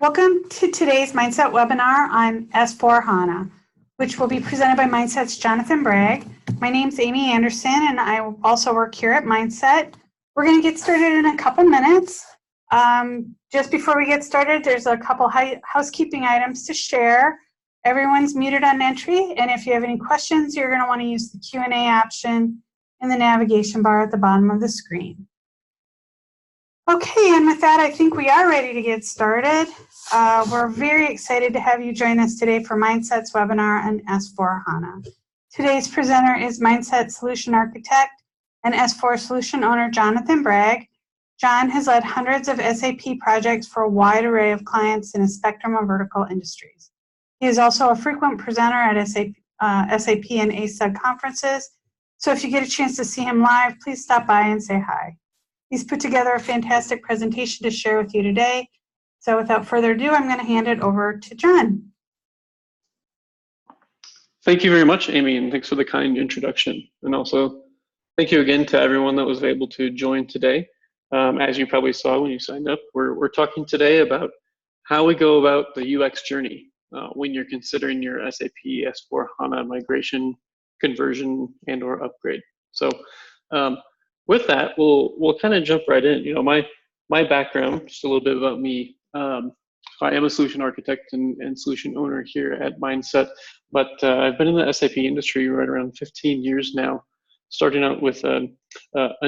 Welcome to today's Mindset webinar on S/4HANA, which will be presented by Mindset's Jonathan Bragg. My name is Amy Anderson, and I also work here at Mindset. We're going to get started in a couple minutes. Just before we get started, there's a couple housekeeping items to share. Everyone's muted on entry, and if you have any questions, you're going to want to use the Q&A option in the navigation bar at the bottom of the screen. Okay, and with that, I think we are ready to get started. We're very excited to have you join us today for Mindset's webinar on S/4HANA. Today's presenter is Mindset Solution Architect and S4 Solution Owner Jonathan Bragg. John has led hundreds of SAP projects for a wide array of clients in a spectrum of vertical industries. He is also a frequent presenter at SAP and ASUG conferences, so if you get a chance to see him live, please stop by and say hi. He's put together a fantastic presentation to share with you today. So without further ado, I'm going to hand it over to John. Thank you very much, Amy, and thanks for the kind introduction. And also, thank you again to everyone that was able to join today. As you probably saw when you signed up, we're talking today about how we go about the UX journey when you're considering your SAP S/4HANA migration, conversion, and/or upgrade. So with that, we'll kind of jump right in. You know, my background, just a little bit about me. I am a solution architect and solution owner here at Mindset, but I've been in the SAP industry right around 15 years now, starting out with a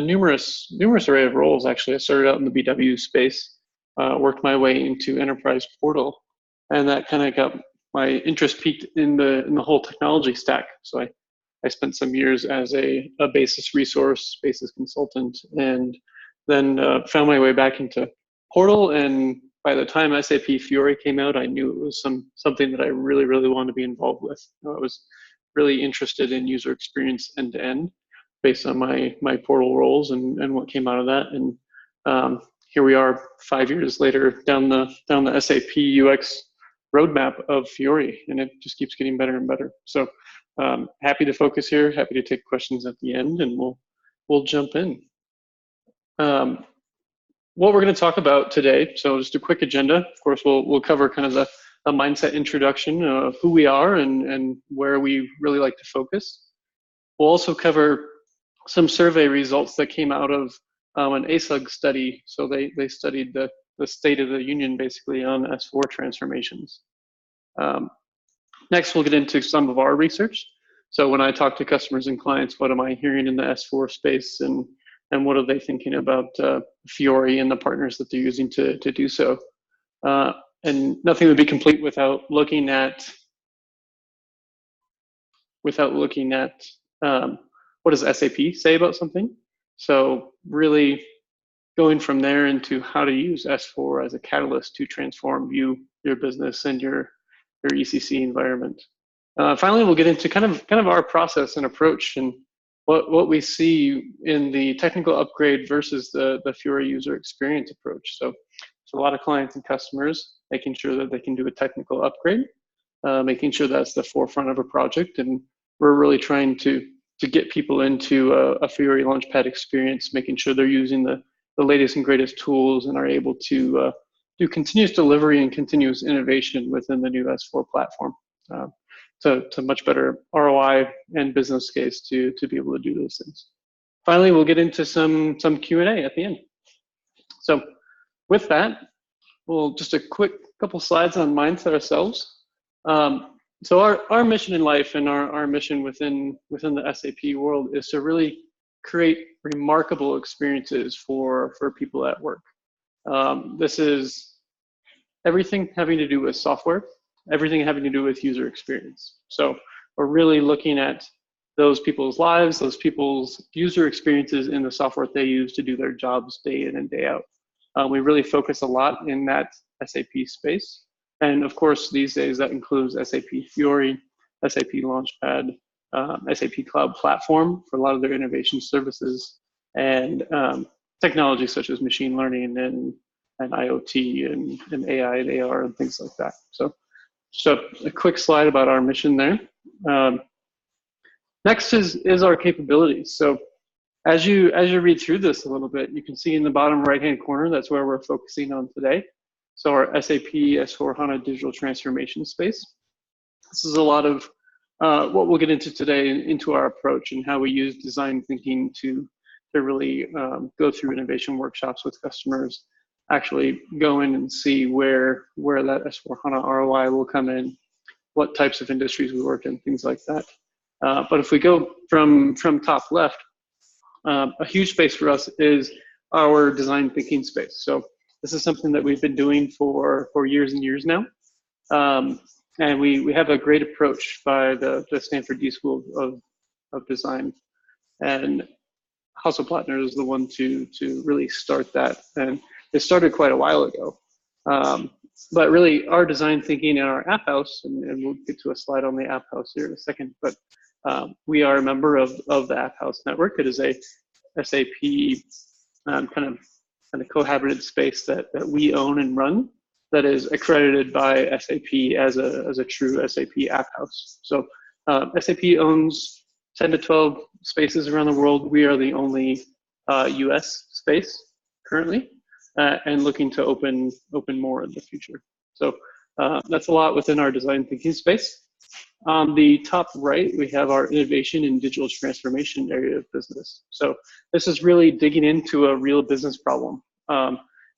numerous array of roles. Actually, I started out in the BW space, worked my way into enterprise portal, and that kind of got my interest peaked in the whole technology stack. So I spent some years as a basis resource, basis consultant, and then found my way back into portal. And by the time SAP Fiori came out, I knew it was something that I really wanted to be involved with. I was really interested in user experience end to end, based on my portal roles and what came out of that. And here we are 5 years later down the SAP UX roadmap of Fiori, and it just keeps getting better and better. So happy to focus here, happy to take questions at the end, and we'll jump in. What we're going to talk about today, so just a quick agenda. Of course, we'll cover kind of the mindset introduction of who we are and where we really like to focus. We'll also cover some survey results that came out of an ASUG study. So they studied the state of the union basically on S4 transformations. Next, we'll get into some of our research. So when I talk to customers and clients, what am I hearing in the S4 space, and what are they thinking about Fiori and the partners that they're using to do so? And nothing would be complete without looking at what does SAP say about something. So really going from there into how to use S4 as a catalyst to transform your business and your ECC environment. Finally, we'll get into kind of our process and approach and what we see in the technical upgrade versus the Fiori user experience approach. So a lot of clients and customers making sure that they can do a technical upgrade, making sure that's the forefront of a project, and we're really trying to get people into a Fiori Launchpad experience, making sure they're using the latest and greatest tools and are able to do continuous delivery and continuous innovation within the new S4 platform. To much better ROI and business case to be able to do those things. Finally, we'll get into some Q&A at the end. So with that, just a quick couple slides on Mindset ourselves. So our mission in life and our mission within the SAP world is to really create remarkable experiences for people at work. This is everything having to do with software, everything having to do with user experience. So we're really looking at those people's lives, those people's user experiences in the software they use to do their jobs day in and day out. We really focus a lot in that SAP space. And of course, these days that includes SAP Fiori, SAP Launchpad, SAP Cloud Platform for a lot of their innovation services, and technologies such as machine learning and IoT and AI and AR and things like that. So a quick slide about our mission there. Next is our capabilities. So as you read through this a little bit, you can see in the bottom right-hand corner, that's where we're focusing on today. So our SAP S/4HANA digital transformation space. This is a lot of what we'll get into today, into our approach and how we use design thinking to really go through innovation workshops with customers, actually go in and see where that S/4HANA ROI will come in, what types of industries we work in, things like that. But if we go from top left, a huge space for us is our design thinking space. So this is something that we've been doing for years and years now. And we have a great approach by the Stanford D School of Design. And Hasselplattner is the one to really start that. And it started quite a while ago. But really, our design thinking in our App House, and we'll get to a slide on the App House here in a second, but we are a member of the App House network. It is a SAP kind of cohabited space that we own and run, that is accredited by SAP as a true SAP App House. So SAP owns 10 to 12 spaces around the world. We are the only US space currently, and looking to open more in the future. So that's a lot within our design thinking space. On the top right, we have our innovation and digital transformation area of business. So this is really digging into a real business problem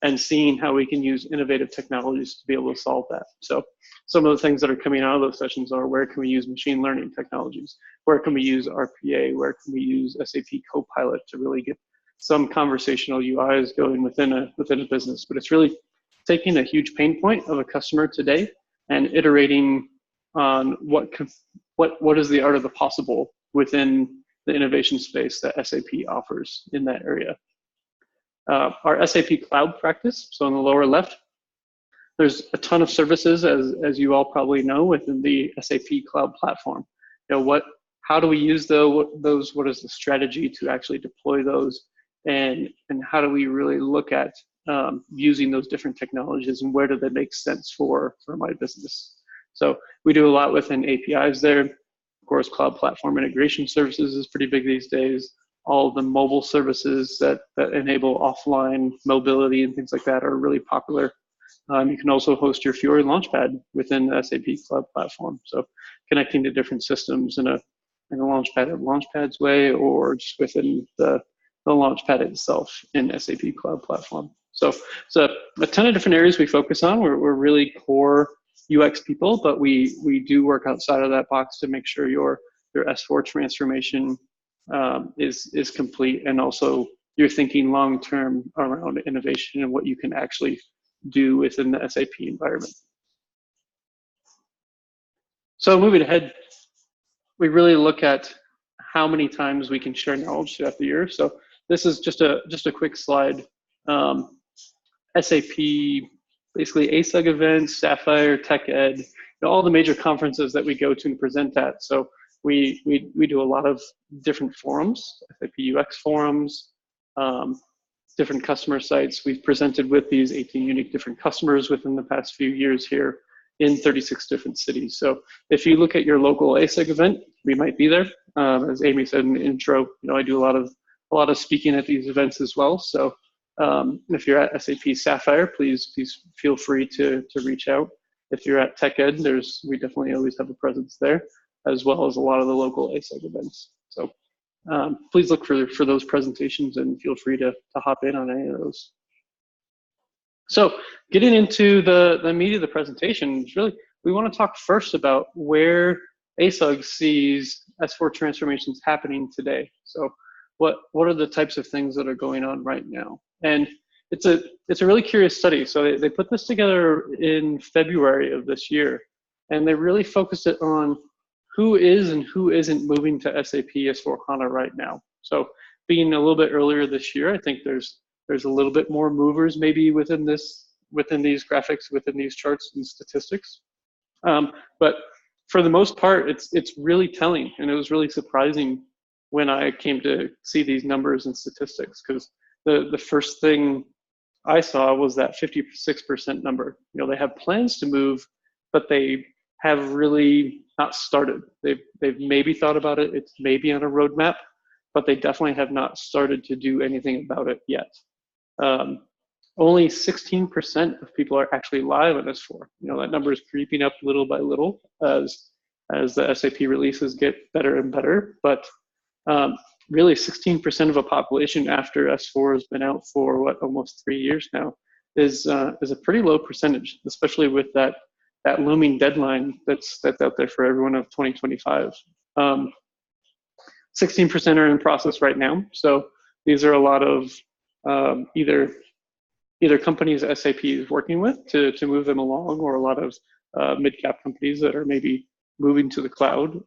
and seeing how we can use innovative technologies to be able to solve that. So some of the things that are coming out of those sessions are, where can we use machine learning technologies? Where can we use RPA? Where can we use SAP Copilot to really get some conversational UIs going within a business? But it's really taking a huge pain point of a customer today and iterating on what is the art of the possible within the innovation space that SAP offers in that area. Our SAP Cloud practice, so on the lower left, there's a ton of services, as you all probably know, within the SAP Cloud platform. You know, how do we use those? What is the strategy to actually deploy those? And how do we really look at using those different technologies, and where do they make sense for my business? So we do a lot within APIs there. Of course, cloud platform integration services is pretty big these days. All of the mobile services that enable offline mobility and things like that are really popular. You can also host your Fiori Launchpad within the SAP Cloud platform. So connecting to different systems in a Launchpad of Launchpad's way, or just within the Launchpad itself in SAP Cloud platform. So a ton of different areas we focus on. We're really core UX people, but we do work outside of that box to make sure your S4 transformation is complete, and also you're thinking long-term around innovation and what you can actually do within the SAP environment. So moving ahead, we really look at how many times we can share knowledge throughout the year. So this is just a quick slide. SAP, basically ASUG events, Sapphire, TechEd, all the major conferences that we go to and present at. So we do a lot of different forums, SAP UX forums, different customer sites. We've presented with these 18 unique different customers within the past few years here in 36 different cities. So if you look at your local ASUG event, we might be there. As Amy said in the intro, I do a lot of speaking at these events as well. So if you're at SAP Sapphire, please feel free to reach out. If you're at TechEd, we definitely always have a presence there, as well as a lot of the local ASUG events. So please look for those presentations and feel free to hop in on any of those. So getting into the meat of the presentation, really, we want to talk first about where ASUG sees S4 transformations happening today. So what are the types of things that are going on right now? And it's a really curious study. So they put this together in February of this year, and they really focused it on who is and who isn't moving to SAP S/4HANA right now. So being a little bit earlier this year, I think there's a little bit more movers maybe within these graphics, within these charts and statistics. But for the most part, it's really telling, and it was really surprising when I came to see these numbers and statistics, because the first thing I saw was that 56% number. They have plans to move, but they have really not started. They've maybe thought about it. It's maybe on a roadmap, but they definitely have not started to do anything about it yet. only 16% of people are actually live on S4. You know, that number is creeping up little by little as the SAP releases get better and better. But really, 16% of a population after S4 has been out for what, almost 3 years now, is a pretty low percentage, especially with that looming deadline that's out there for everyone of 2025. 16% are in process right now. So these are a lot of either companies SAP is working with to move them along, or a lot of mid-cap companies that are maybe moving to the cloud,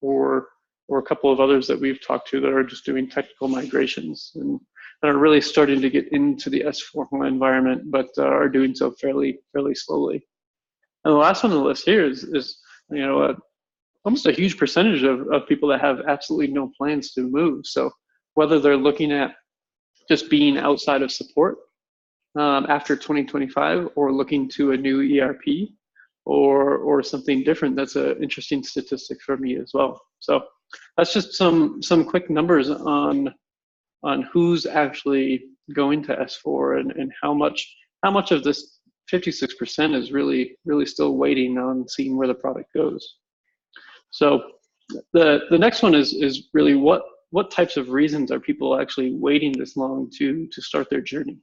or a couple of others that we've talked to that are just doing technical migrations and are really starting to get into the S4 environment, but are doing so fairly slowly. And the last one on the list here is you know, almost a huge percentage of people that have absolutely no plans to move. So whether they're looking at just being outside of support after 2025, or looking to a new ERP, or something different, that's an interesting statistic for me as well. So that's just some quick numbers on who's actually going to S4, and how much of this 56% is really still waiting on seeing where the product goes. So the next one is really what types of reasons are people actually waiting this long to start their journey?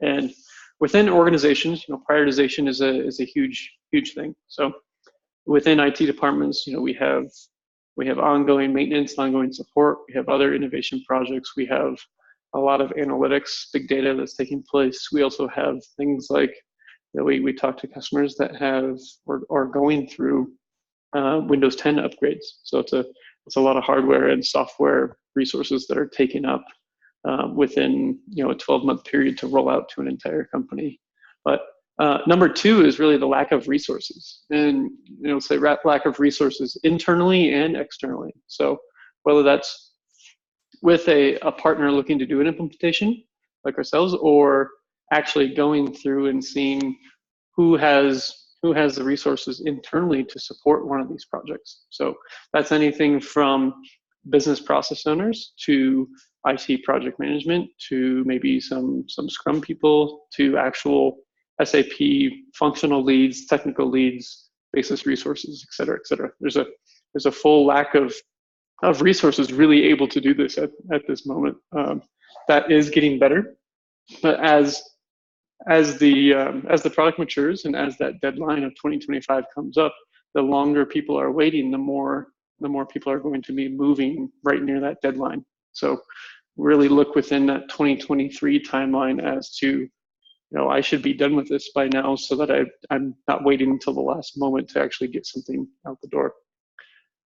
And within organizations, you know, prioritization is a huge thing. So within IT departments, you know, we have ongoing maintenance, ongoing support. We have other innovation projects. We have a lot of analytics, big data that's taking place. We also have things like, you know, we talk to customers that have or are going through Windows 10 upgrades. So it's a lot of hardware and software resources that are taken up within, you know, a 12-month period to roll out to an entire company. But number two is really the lack of resources, and, you know, say lack of resources internally and externally. So whether that's with a partner looking to do an implementation like ourselves, or actually going through and seeing who has the resources internally to support one of these projects. So that's anything from business process owners to IT project management, to maybe some Scrum people, to actual SAP functional leads, technical leads, basis resources, et cetera, et cetera. There's a full lack of resources really able to do this at this moment. That is getting better, but as the product matures and as that deadline of 2025 comes up, the longer people are waiting, the more people are going to be moving right near that deadline. So really look within that 2023 timeline as to, you know, I should be done with this by now, so that I'm not waiting until the last moment to actually get something out the door.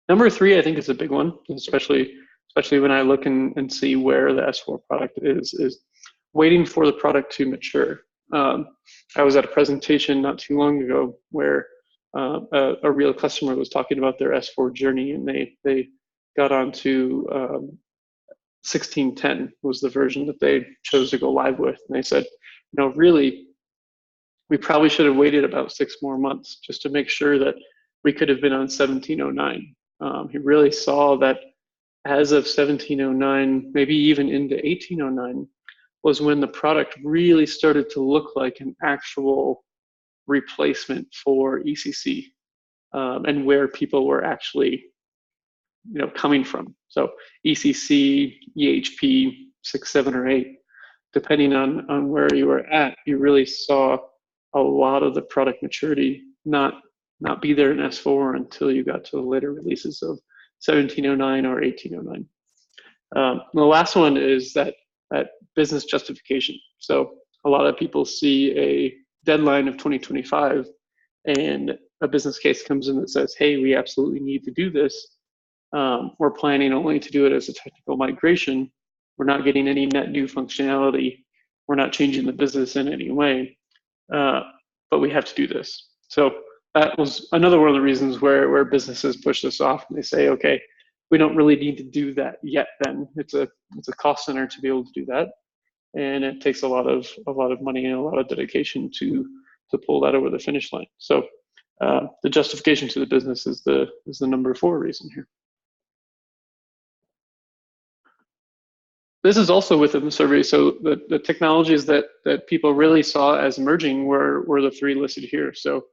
Number three, I think, is a big one, especially when I look and see where the S4 product is waiting for the product to mature. I was at a presentation not too long ago where a real customer was talking about their S4 journey, and they got onto 1610 was the version that they chose to go live with. And they said, you know, really, we probably should have waited about 6 more months just to make sure that we could have been on 1709. He really saw that as of 1709, maybe even into 1809, was when the product really started to look like an actual replacement for ECC, and where people were actually, you know, coming from. So ECC, EHP 6, 7, or 8, depending on where you were at, you really saw a lot of the product maturity not be there in S4 until you got to the later releases of 1709 or 1809. The last one is that business justification. So a lot of people see a deadline of 2025, and a business case comes in that says, hey, we absolutely need to do this. We're planning only to do it as a technical migration. We're not getting any net new functionality. We're not changing the business in any way, but we have to do this. So that was another one of the reasons where businesses push this off, and they say, okay, we don't really need to do that yet. Then it's a cost center to be able to do that, and it takes a lot of money and a lot of dedication to pull that over the finish line. So the justification to the business is the number 4 reason here. this is also within the survey. So the technologies that people really saw as emerging were the three listed here. So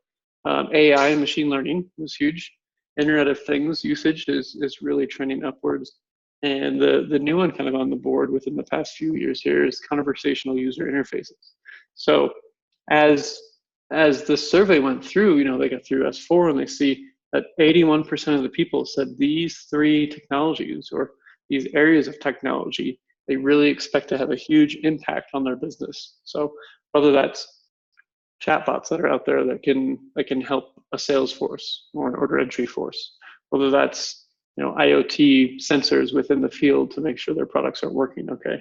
AI and machine learning was huge. Internet of Things usage is really trending upwards. And the new one kind of on the board within the past few years here is conversational user interfaces. So as the survey went through, you know, they got through S4 and they see that 81% of the people said these three technologies or these areas of technology, they really expect to have a huge impact on their business. So whether that's chatbots that are out there that can help a sales force or an order entry force, whether that's, you know, IoT sensors within the field to make sure their products are working okay,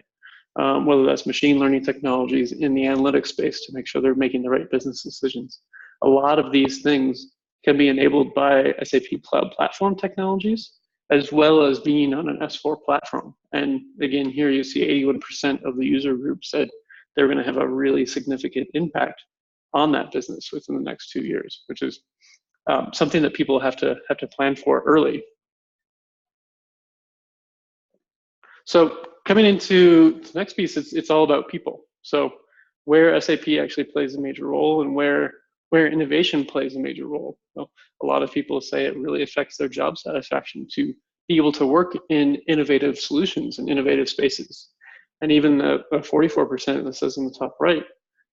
whether that's machine learning technologies in the analytics space to make sure they're making the right business decisions. A lot of these things can be enabled by SAP Cloud Platform technologies, as well as being on an S4 platform. And again, here you see 81% of the user group said they're going to have a really significant impact on that business within the next 2 years, which is something that people have to plan for early. So coming into the next piece, it's all about people. So where SAP actually plays a major role and where innovation plays a major role. Well, a lot of people say it really affects their job satisfaction to be able to work in innovative solutions and innovative spaces. And even the 44% that says in the top right,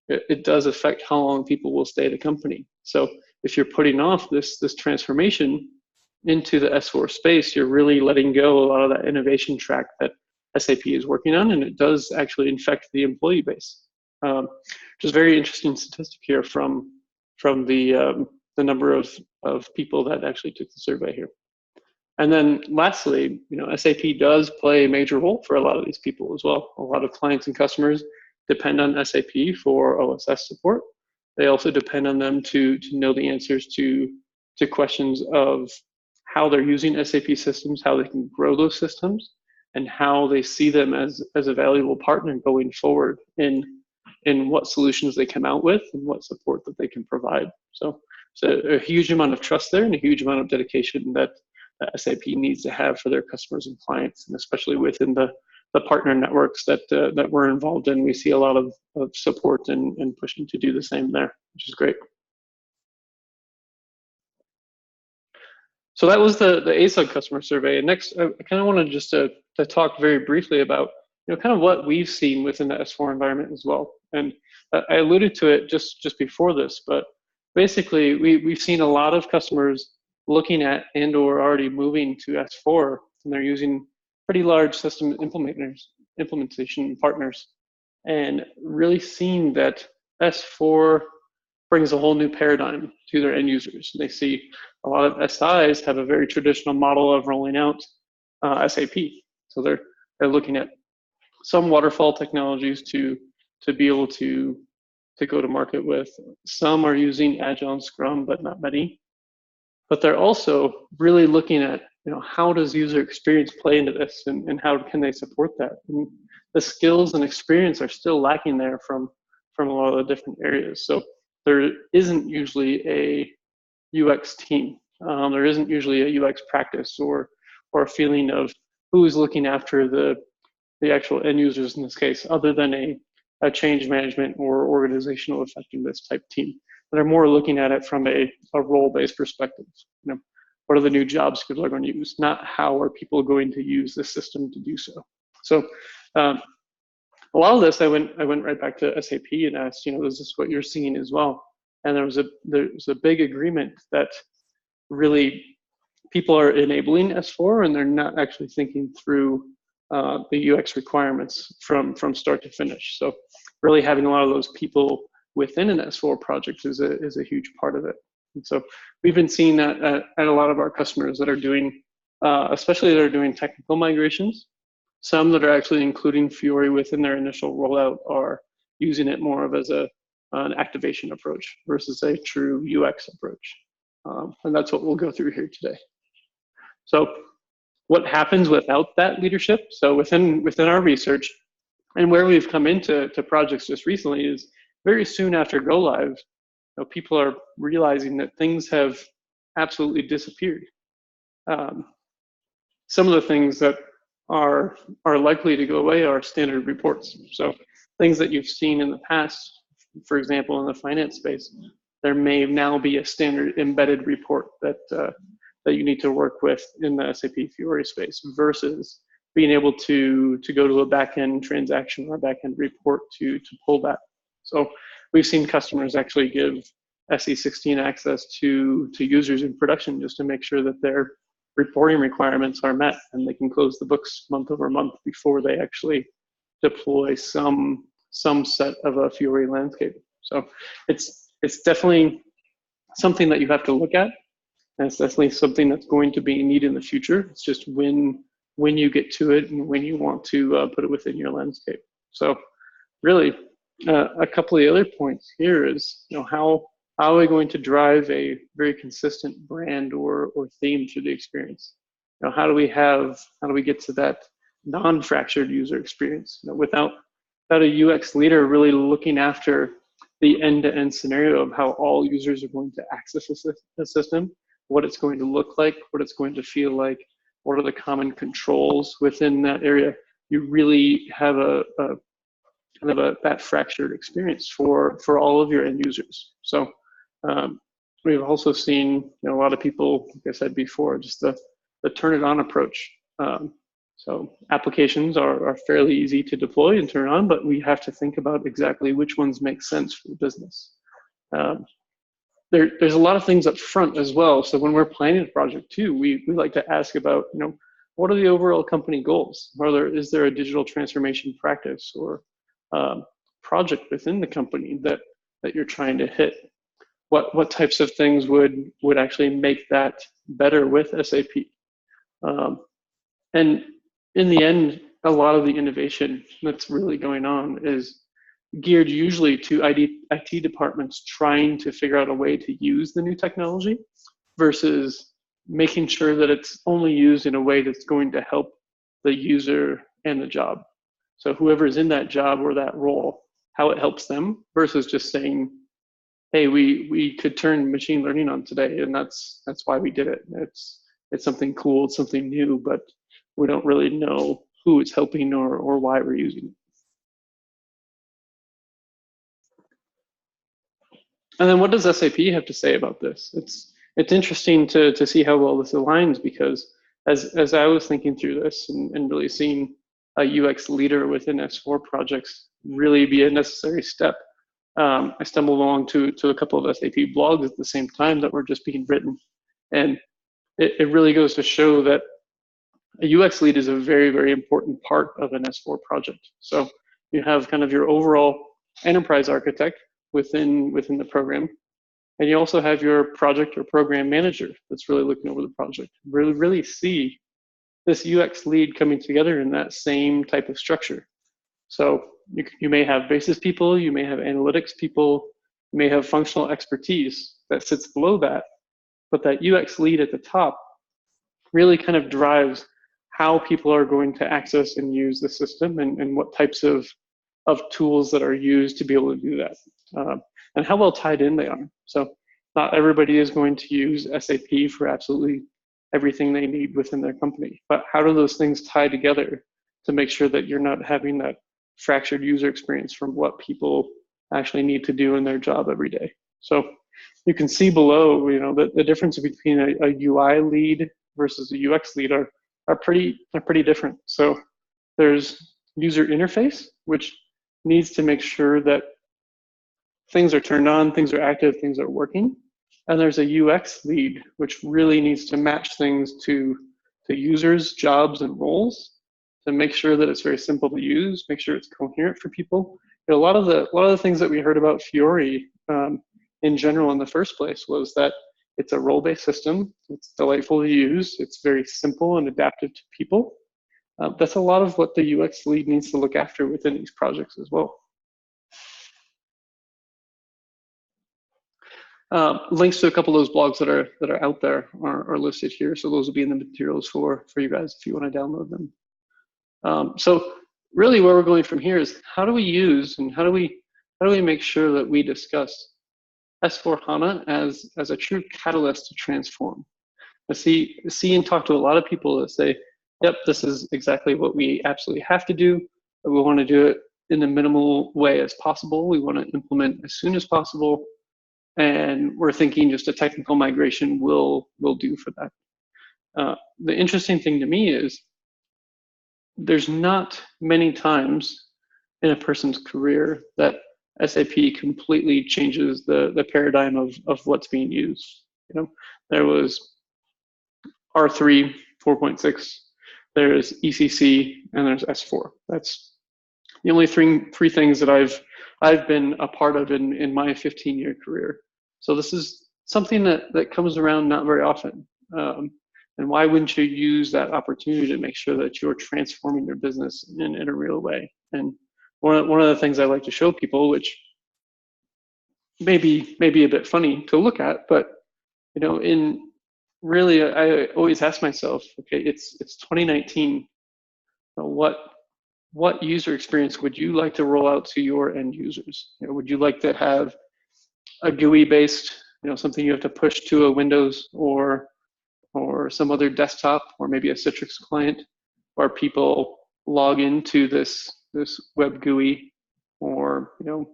it does affect how long people will stay at a company. So if you're putting off this transformation into the S4 space, you're really letting go a lot of that innovation track that SAP is working on, and it does actually infect the employee base. Just very interesting statistic here from the number of people that actually took the survey here. And then lastly, you know, SAP does play a major role for a lot of these people as well. A lot of clients and customers depend on SAP for OSS support. They also depend on them to know the answers to questions of how they're using SAP systems, how they can grow those systems, and how they see them as a valuable partner going forward in what solutions they come out with and what support that they can provide. So a huge amount of trust there and a huge amount of dedication that SAP needs to have for their customers and clients, and especially within the partner networks that we're involved in. We see a lot of support and pushing to do the same there, which is great. So that was the ASUG customer survey. And next, I kind of wanted just to talk very briefly about, you know, kind of what we've seen within the S4 environment as well. And I alluded to it just before this, but basically we've seen a lot of customers looking at and/or already moving to S4, and they're using pretty large system implementation partners, and really seeing that S4 brings a whole new paradigm to their end users. And they see a lot of SIs have a very traditional model of rolling out SAP. So they're looking at some waterfall technologies to be able to go to market with. Some are using Agile and Scrum, but not many. But they're also really looking at, you know, how does user experience play into this, and how can they support that? And the skills and experience are still lacking there from a lot of the different areas. So there isn't usually a UX team. There isn't usually a UX practice or a feeling of who's looking after the actual end users in this case, other than a change management or organizational effectiveness type team. But are more looking at it from a role-based perspective. You know, what are the new jobs people are going to use, not how are people going to use the system to do so. So a lot of this, I went right back to SAP and asked, you know, is this what you're seeing as well? And there was a big agreement that really people are enabling S4 and they're not actually thinking through the UX requirements from start to finish. So really having a lot of those people within an S4 project is a huge part of it. And so we've been seeing that at a lot of our customers that are doing, especially that are doing technical migrations. Some that are actually including Fiori within their initial rollout are using it more of as an activation approach versus a true UX approach. And that's what we'll go through here today. So what happens without that leadership? So within our research and where we've come into projects just recently is very soon after go live, you know, people are realizing that things have absolutely disappeared. Some of the things that are likely to go away are standard reports. So things that you've seen in the past, for example, in the finance space, there may now be a standard embedded report that that you need to work with in the SAP Fiori space versus being able to go to a backend transaction or a backend report to pull that. So we've seen customers actually give SE16 access to users in production just to make sure that their reporting requirements are met and they can close the books month over month before they actually deploy some set of a Fiori landscape. So it's definitely something that you have to look at, and it's definitely something that's going to be needed in the future. It's just when you get to it and when you want to put it within your landscape. So really, a couple of the other points here is, how are we going to drive a very consistent brand or theme through the experience? How do we get to that non-fractured user experience? Without a UX leader really looking after the end-to-end scenario of how all users are going to access the system, what it's going to look like, what it's going to feel like, what are the common controls within that area, you really have that fractured experience for all of your end users. So we've also seen a lot of people, like I said before, just the turn it on approach. So applications are fairly easy to deploy and turn on, but we have to think about exactly which ones make sense for the business. There's a lot of things up front as well. So when we're planning a project too, we like to ask about, what are the overall company goals? Is there a digital transformation practice or project within the company that you're trying to hit? What types of things would actually make that better with SAP? And in the end, a lot of the innovation that's really going on is geared usually to IT departments trying to figure out a way to use the new technology versus making sure that it's only used in a way that's going to help the user and the job. So whoever's in that job or that role, how it helps them versus just saying, hey, we could turn machine learning on today, and that's why we did it. It's something cool, it's something new, but we don't really know who it's helping or why we're using it. And then what does SAP have to say about this? It's interesting to see how well this aligns, because as I was thinking through this and really seeing a UX leader within S4 projects really be a necessary step, I stumbled along to a couple of SAP blogs at the same time that were just being written. And it really goes to show that a UX lead is a very, very important part of an S4 project. So you have kind of your overall enterprise architect within the program, and you also have your project or program manager that's really looking over the project. Really see this UX lead coming together in that same type of structure. So you may have basis people, you may have analytics people, you may have functional expertise that sits below that, but that UX lead at the top really kind of drives how people are going to access and use the system and what types of tools that are used to be able to do that, and how well tied in they are. So not everybody is going to use SAP for absolutely everything they need within their company, but how do those things tie together to make sure that you're not having that fractured user experience from what people actually need to do in their job every day. So you can see below, the difference between a UI lead versus a UX lead are pretty different. So there's user interface, which needs to make sure that things are turned on, things are active, things are working. And there's a UX lead, which really needs to match things to users, jobs, and roles to make sure that it's very simple to use, make sure it's coherent for people. A lot of the things that we heard about Fiori in general in the first place was that it's a role-based system, it's delightful to use, it's very simple and adaptive to people. That's a lot of what the UX lead needs to look after within these projects as well. Links to a couple of those blogs that are out there are listed here, so those will be in the materials for you guys if you want to download them. So really where we're going from here is how do we use and how do we make sure that we discuss S/4HANA as a true catalyst to transform? I see and talk to a lot of people that say, yep, this is exactly what we absolutely have to do. But we want to do it in the minimal way as possible. We want to implement as soon as possible. And we're thinking just a technical migration will do for that. The interesting thing to me is there's not many times in a person's career that SAP completely changes the paradigm of what's being used. You know, there was R3, 4.6, there's ECC, and there's S4. That's the only three things that I've been a part of in my 15-year career. So this is something that comes around not very often. And why wouldn't you use that opportunity to make sure that you're transforming your business in a real way? And one of the things I like to show people, which may be a bit funny to look at, but you know, in really, I always ask myself, okay, it's 2019. What user experience would you like to roll out to your end users? You know, would you like to have a GUI-based, you know, something you have to push to a Windows or some other desktop, or maybe a Citrix client, where people log into this web GUI or, you know,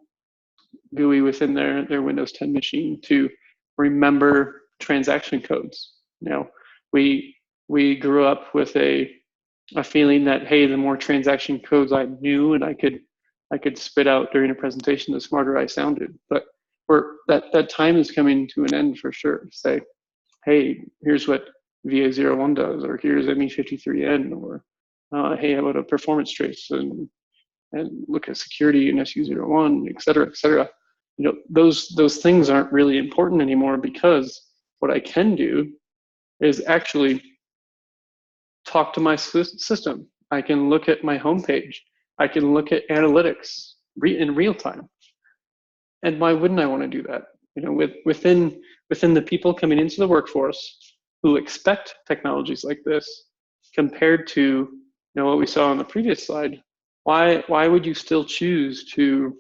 GUI within their Windows 10 machine to remember transaction codes? You know, we grew up with a feeling that, hey, the more transaction codes I knew and I could spit out during a presentation, the smarter I sounded. But that time is coming to an end for sure. Say, hey, here's what VA01 does, or here's ME53N, or hey, how about a performance trace, and look at security in SU01, et cetera, et cetera. You know, those things aren't really important anymore, because what I can do is actually talk to my system. I can look at my homepage. I can look at analytics in real time. And why wouldn't I want to do that? You know, within the people coming into the workforce who expect technologies like this, compared to, you know, what we saw on the previous slide, why would you still choose to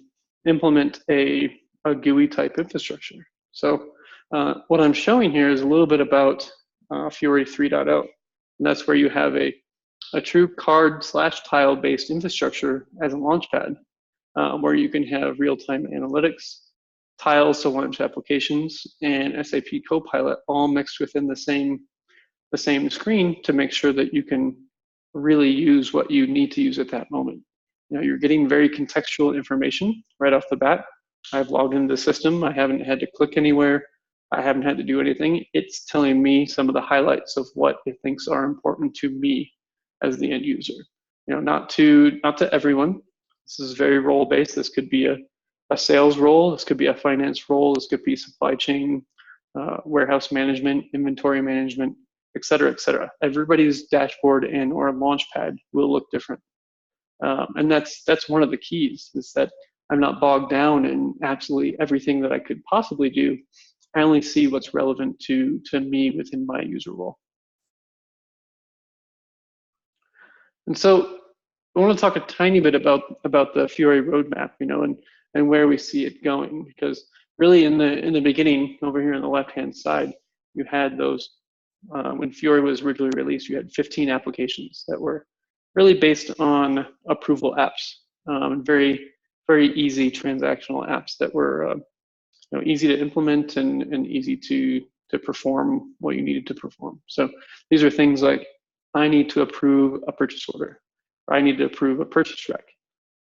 implement a GUI type infrastructure? So what I'm showing here is a little bit about Fiori 3.0. And that's where you have a true card/tile based infrastructure as a launchpad, where you can have real-time analytics, tiles to launch applications, and SAP Copilot all mixed within the same screen to make sure that you can really use what you need to use at that moment. You know, you're getting very contextual information right off the bat. I've logged into the system. I haven't had to click anywhere. I haven't had to do anything. It's telling me some of the highlights of what it thinks are important to me as the end user. You know, not to everyone. This is very role based. This could be a sales role. This could be a finance role. This could be supply chain, warehouse management, inventory management, et cetera, et cetera. Everybody's dashboard and or launchpad will look different. And that's one of the keys, is that I'm not bogged down in absolutely everything that I could possibly do. I only see what's relevant to me within my user role. And so I want to talk a tiny bit about the Fiori roadmap, you know, and where we see it going, because really in the beginning, over here on the left-hand side, you had those, when Fiori was originally released, you had 15 applications that were really based on approval apps, very, very easy transactional apps that were you know, easy to implement and easy to perform what you needed to perform. So these are things like, I need to approve a purchase order, or I need to approve a purchase rec.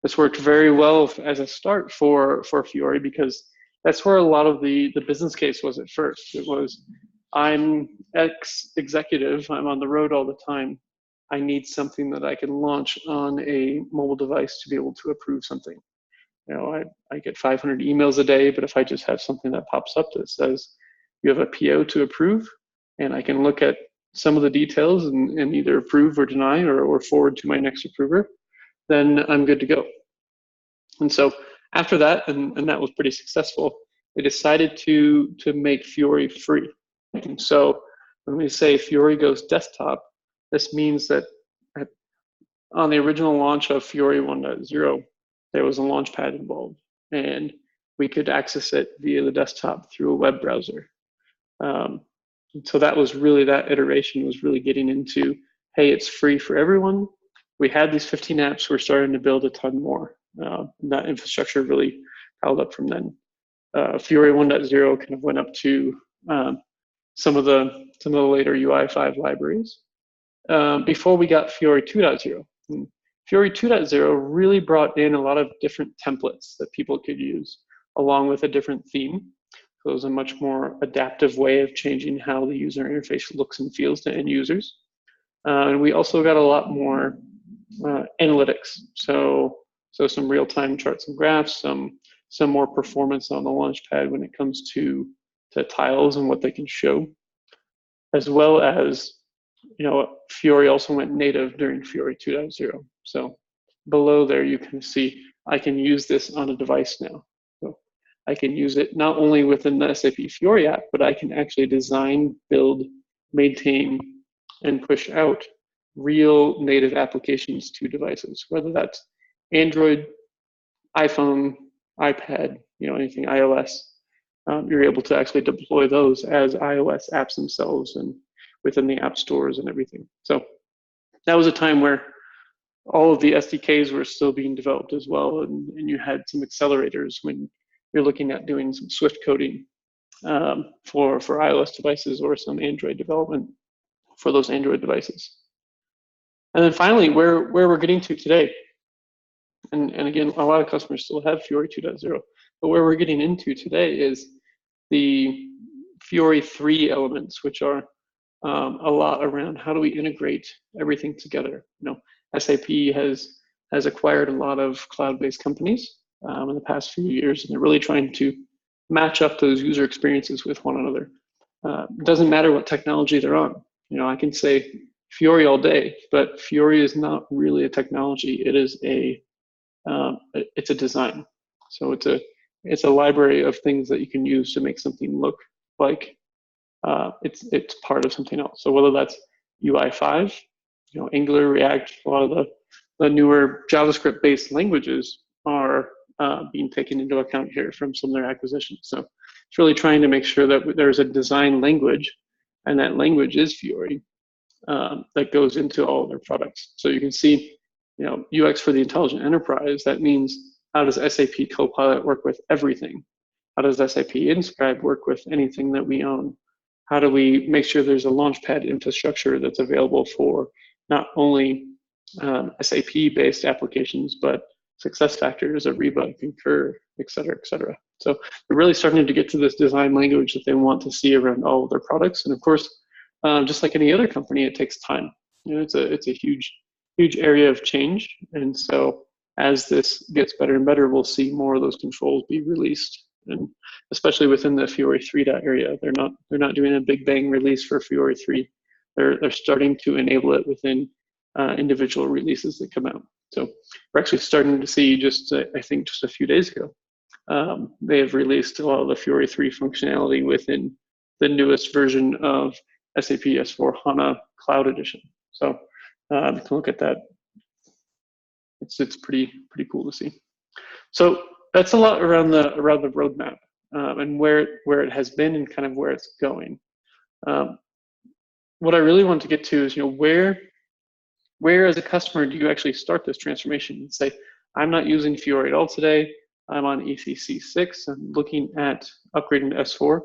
This worked very well as a start for Fiori, because that's where a lot of the business case was at first. It was, I'm ex-executive, I'm on the road all the time. I need something that I can launch on a mobile device to be able to approve something. You know, I get 500 emails a day, but if I just have something that pops up that says you have a PO to approve, and I can look at some of the details and either approve or deny or forward to my next approver, then I'm good to go. And so after that, and that was pretty successful, they decided to make Fiori free. And so when we say Fiori goes desktop, this means that on the original launch of Fiori 1.0, there was a launchpad involved, and we could access it via the desktop through a web browser. So that was really, that iteration was really getting into hey, it's free for everyone. We had these 15 apps, we're starting to build a ton more. And that infrastructure really piled up from then. Fiori 1.0 kind of went up to some of the later UI5 libraries before we got Fiori 2.0. Fiori 2.0 really brought in a lot of different templates that people could use, along with a different theme. So it was a much more adaptive way of changing how the user interface looks and feels to end users. And we also got a lot more analytics. So some real-time charts and graphs, some more performance on the Launchpad when it comes to tiles and what they can show, as well as, Fiori also went native during Fiori 2.0. So below there, you can see I can use this on a device now. So I can use it not only within the SAP Fiori app, but I can actually design, build, maintain, and push out real native applications to devices, whether that's Android, iPhone, iPad, anything iOS. You're able to actually deploy those as iOS apps themselves and within the app stores and everything. So that was a time where all of the SDKs were still being developed as well, and you had some accelerators when you're looking at doing some Swift coding for iOS devices or some Android development for those Android devices. And then finally, where we're getting to today, and again, a lot of customers still have Fiori 2.0, but where we're getting into today is the Fiori 3 elements, which are a lot around how do we integrate everything together. SAP has acquired a lot of cloud-based companies in the past few years, and they're really trying to match up those user experiences with one another. It doesn't matter what technology they're on. I can say Fiori all day, but Fiori is not really a technology. It is it's a design. So it's a library of things that you can use to make something look like it's part of something else. So whether that's UI5, Angular, React, a lot of the newer JavaScript-based languages are being taken into account here from some of their acquisitions. So it's really trying to make sure that there's a design language, and that language is Fiori, that goes into all of their products. So you can see, UX for the intelligent enterprise. That means, how does SAP Copilot work with everything? How does SAP Inscribe work with anything that we own? How do we make sure there's a Launchpad infrastructure that's available for not only SAP-based applications, but SuccessFactors, Ariba, Concur, et cetera, et cetera. So they're really starting to get to this design language that they want to see around all of their products. And of course, just like any other company, it takes time. It's a huge area of change. And so as this gets better and better, we'll see more of those controls be released. And especially within the Fiori 3 area, they're not doing a big bang release for Fiori 3. They're starting to enable it within individual releases that come out. So we're actually starting to see I think just a few days ago, they have released a lot of the Fiori 3 functionality within the newest version of SAP S/4HANA Cloud Edition. So you can look at that. It's pretty cool to see. So that's a lot around the roadmap and where it has been and kind of where it's going. What I really want to get to is, where as a customer do you actually start this transformation and say, I'm not using Fiori at all today. I'm on ECC 6. I'm looking at upgrading to S4.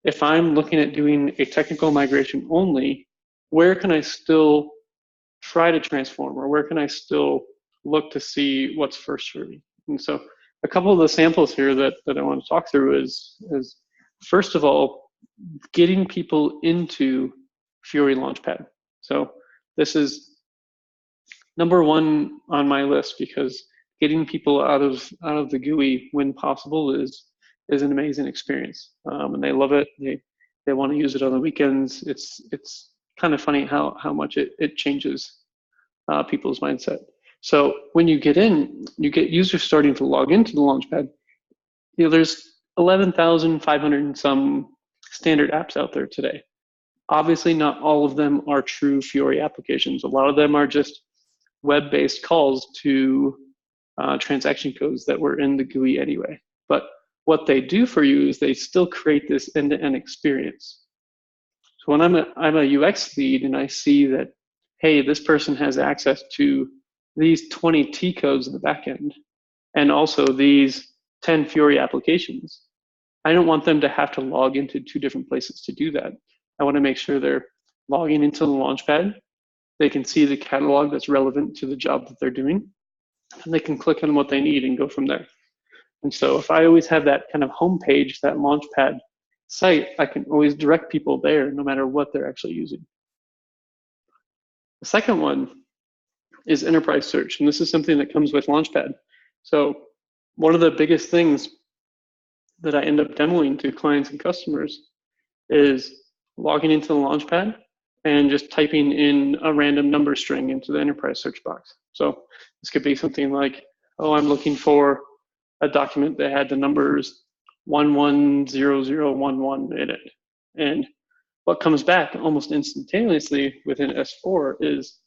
If I'm looking at doing a technical migration only, where can I still try to transform, or where can I still look to see what's first for me? And so a couple of the samples here that I want to talk through is first of all, getting people into Fiori Launchpad. So this is number one on my list, because getting people out of the GUI when possible is an amazing experience, and they love it. They want to use it on the weekends. It's kind of funny how much it changes people's mindset. So when you get in, you get users starting to log into the Launchpad. There's 11,500 and some standard apps out there today. Obviously, not all of them are true Fiori applications. A lot of them are just web-based calls to transaction codes that were in the GUI anyway. But what they do for you is they still create this end-to-end experience. So when I'm a UX lead and I see that, hey, this person has access to these 20 T codes in the backend, and also these 10 Fiori applications. I don't want them to have to log into 2 different places to do that. I want to make sure they're logging into the Launchpad. They can see the catalog that's relevant to the job that they're doing, and they can click on what they need and go from there. And so if I always have that kind of homepage, that Launchpad site, I can always direct people there no matter what they're actually using. The second one is enterprise search, and this is something that comes with Launchpad. So one of the biggest things that I end up demoing to clients and customers is logging into the Launchpad and just typing in a random number string into the enterprise search box. So this could be something like, oh, I'm looking for a document that had the numbers 110011 in it. And what comes back almost instantaneously within S4 is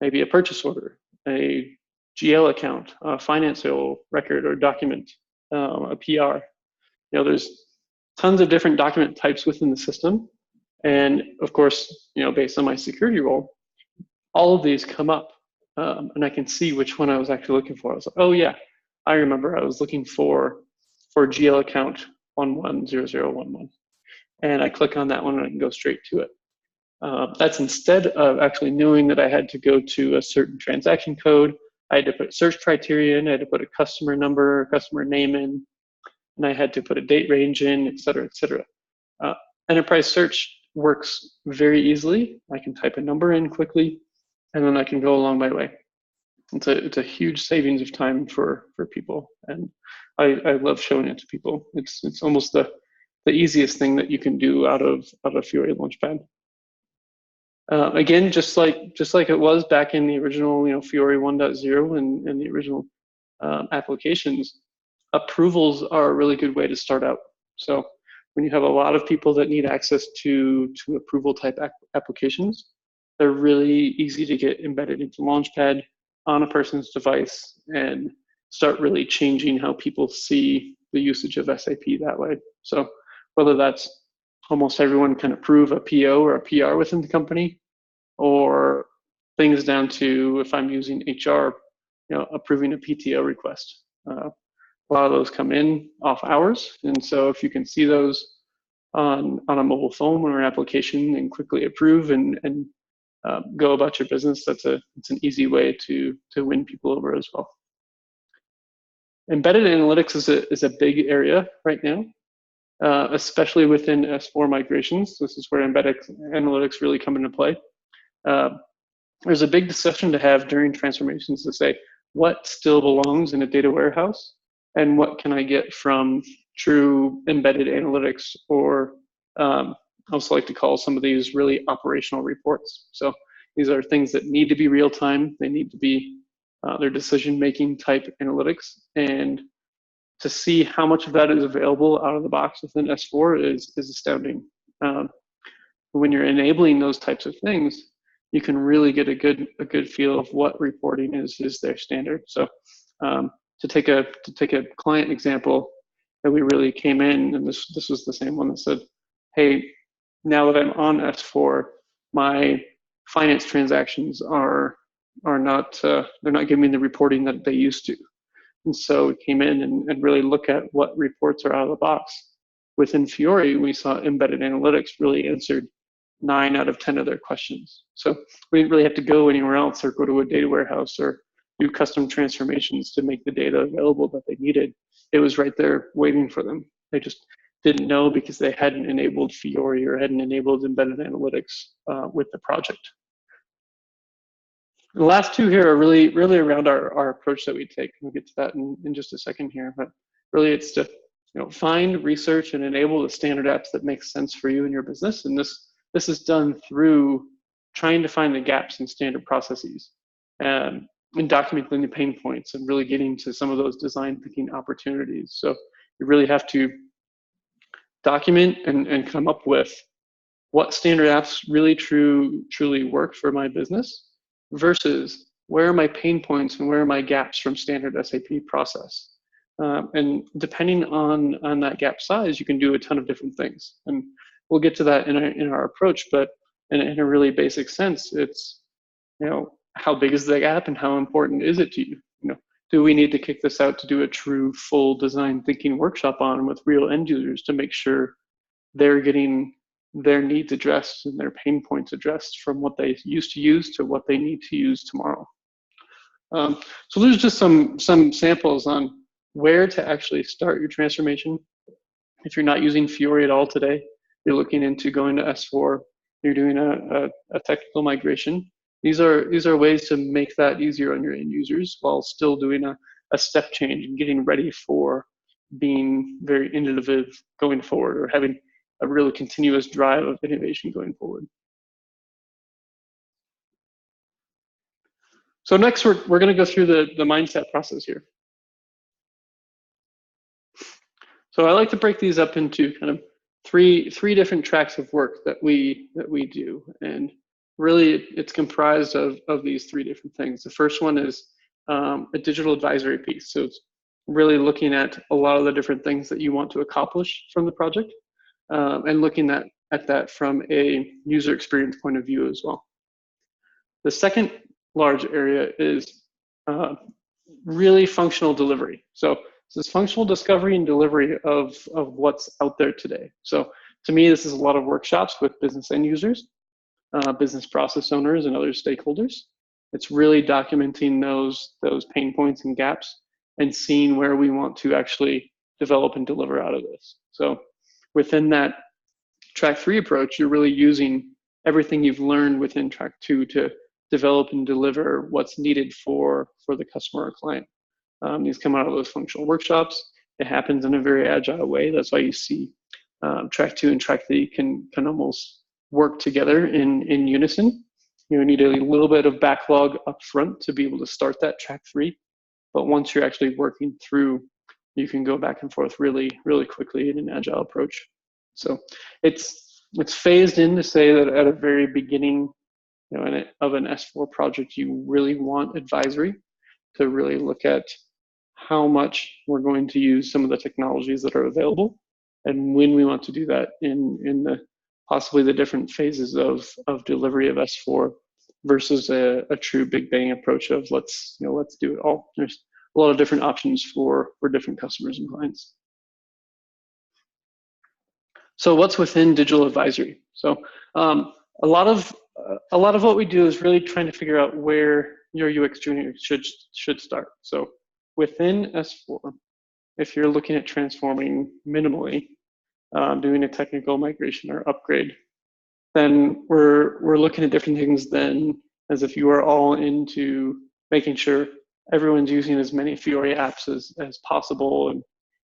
maybe a purchase order, a GL account, a financial record or document, a PR. You know, there's tons of different document types within the system. And of course, you know, based on my security role, all of these come up and I can see which one I was actually looking for. I was like, oh yeah, I remember I was looking for GL account 110011. And I click on that one and I can go straight to it. That's instead of actually knowing that I had to go to a certain transaction code. I had to put search criteria in, I had to put a customer number, customer name in, and I had to put a date range in, et cetera, et cetera. Enterprise search works very easily. I can type a number in quickly, and then I can go along my way. It's a huge savings of time for people, and I love showing it to people. It's almost the easiest thing that you can do out of Fiori Launchpad. Again, just like it was back in the original, you know, Fiori 1.0 and the original applications, approvals are a really good way to start out. So when you have a lot of people that need access to approval type applications, they're really easy to get embedded into Launchpad on a person's device and start really changing how people see the usage of SAP that way. So whether that's almost everyone can approve a PO or a PR within the company, or things down to if I'm using HR, you know, approving a PTO request. A lot of those come in off hours, and so if you can see those on a mobile phone or an application and quickly approve and go about your business, it's an easy way to win people over as well. Embedded analytics is a big area right now, especially within S4 migrations. This is where embedded analytics really come into play. There's a big discussion to have during transformations to say what still belongs in a data warehouse and what can I get from true embedded analytics, or I also like to call some of these really operational reports. So these are things that need to be real time. They need to be their decision-making type analytics, and to see how much of that is available out of the box within S4 is astounding. When you're enabling those types of things, you can really get a good feel of what reporting is their standard. So to take a client example that we really came in, and this was the same one that said, hey, now that I'm on S4, my finance transactions are not they're not giving me the reporting that they used to. And so we came in and really look at what reports are out of the box. Within Fiori, we saw embedded analytics really answered 9 out of 10 of their questions. So we didn't really have to go anywhere else or go to a data warehouse or do custom transformations to make the data available that they needed. It was right there waiting for them. They just didn't know because they hadn't enabled Fiori or hadn't enabled embedded analytics with the project. The last two here are really around our approach that we take. We'll get to that in just a second here, but really it's to find, research, and enable the standard apps that make sense for you and your business. And this is done through trying to find the gaps in standard processes and documenting the pain points and really getting to some of those design thinking opportunities. So you really have to document and come up with what standard apps really truly work for my business versus where are my pain points and where are my gaps from standard SAP process. And depending on that gap size, you can do a ton of different things. And we'll get to that in our approach, but in a really basic sense, it's how big is the gap and how important is it to you? Do we need to kick this out to do a true full design thinking workshop on with real end users to make sure they're getting their needs addressed and their pain points addressed from what they used to use to what they need to use tomorrow? So there's just some samples on where to actually start your transformation. If you're not using Fiori at all today, you're looking into going to S4, you're doing a technical migration. These are ways to make that easier on your end users while still doing a step change and getting ready for being very innovative going forward, or having a really continuous drive of innovation going forward. So next, we're going to go through the mindset process here. So I like to break these up into kind of three different tracks of work that we do, and really it's comprised of these three different things. The first one is a digital advisory piece. So it's really looking at a lot of the different things that you want to accomplish from the project, and looking at that from a user experience point of view as well. The second large area is really functional delivery. So this is functional discovery and delivery of what's out there today. So to me, this is a lot of workshops with business end users, business process owners, and other stakeholders. It's really documenting those pain points and gaps and seeing where we want to actually develop and deliver out of this. So within that track 3 approach, you're really using everything you've learned within track 2 to develop and deliver what's needed for the customer or client. These come out of those functional workshops. It happens in a very agile way. That's why you see track 2 and track 3 can almost work together in unison. You need a little bit of backlog up front to be able to start that track 3. But once you're actually working through, you can go back and forth really, really quickly in an agile approach. So it's phased in to say that at a very beginning, of an S4 project, you really want advisory to really look at how much we're going to use some of the technologies that are available, and when we want to do that in the possibly the different phases of delivery of S4 versus a true big bang approach of let's do it all. There's a lot of different options for different customers and clients. So what's within digital advisory? So a lot of what we do is really trying to figure out where your UX journey should start. So within S4, if you're looking at transforming minimally, doing a technical migration or upgrade, then we're looking at different things then as if you are all into making sure everyone's using as many Fiori apps as possible and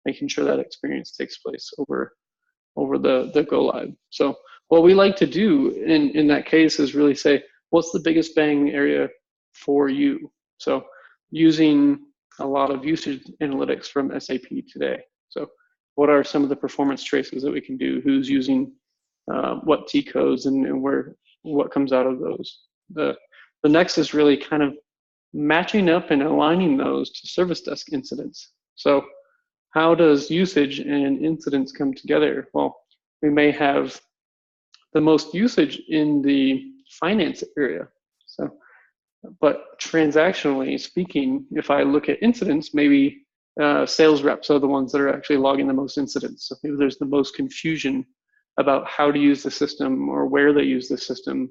making sure that experience takes place over the go live. So what we like to do in that case is really say, what's the biggest bang area for you? So using a lot of usage analytics from SAP today. So what are some of the performance traces that we can do? Who's using what T codes and what comes out of those? The next is really kind of matching up and aligning those to service desk incidents. So how does usage and incidents come together? Well, we may have the most usage in the finance area. So, but transactionally speaking, if I look at incidents, maybe sales reps are the ones that are actually logging the most incidents. So maybe there's the most confusion about how to use the system or where they use the system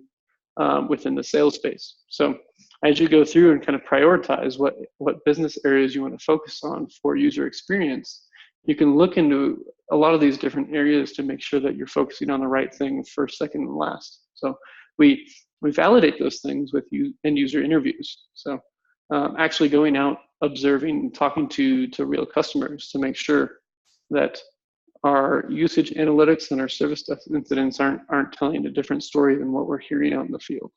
within the sales space. So as you go through and kind of prioritize what business areas you want to focus on for user experience, you can look into a lot of these different areas to make sure that you're focusing on the right thing first, second, and last. So we validate those things with end user interviews. So actually going out, observing, talking to real customers to make sure that our usage analytics and our service desk incidents aren't telling a different story than what we're hearing out in the field.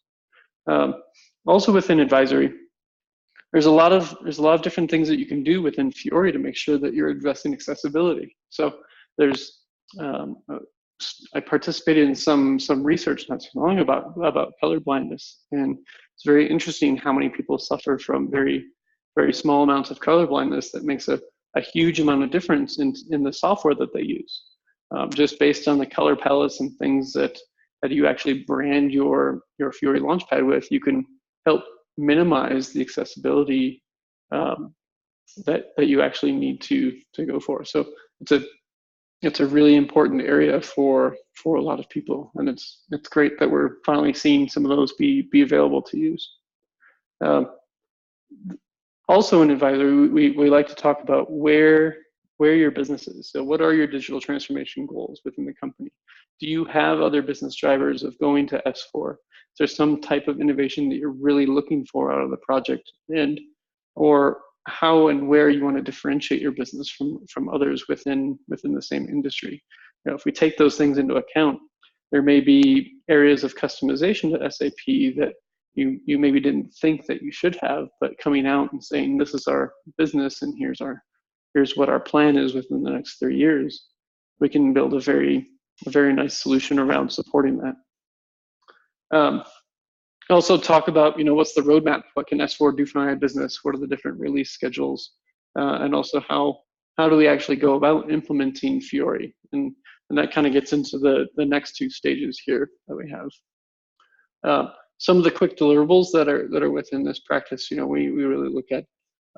Also within advisory, there's a lot of different things that you can do within Fiori to make sure that you're addressing accessibility. So there's I participated in some research not too long about color blindness, and it's very interesting how many people suffer from very, very small amounts of color blindness that makes a huge amount of difference in the software that they use, just based on the color palettes and things that you actually brand your Fiori Launchpad with. You can help minimize the accessibility that you actually need to go for. So it's a really important area for a lot of people, and it's great that we're finally seeing some of those be available to use. Also in advisory, we like to talk about where your business is. So what are your digital transformation goals within the company? Do you have other business drivers of going to S4? Is there some type of innovation that you're really looking for out of the project, and or how and where you want to differentiate your business from others within the same industry? You know, if we take those things into account, there may be areas of customization to SAP that you maybe didn't think that you should have, but coming out and saying, this is our business and here's what our plan is within the next 3 years, we can build a very nice solution around supporting that. Also talk about, what's the roadmap? What can S4 do for my business? What are the different release schedules? And also how do we actually go about implementing Fiori? And that kind of gets into the next 2 stages here that we have. Some of the quick deliverables that are within this practice, we really look at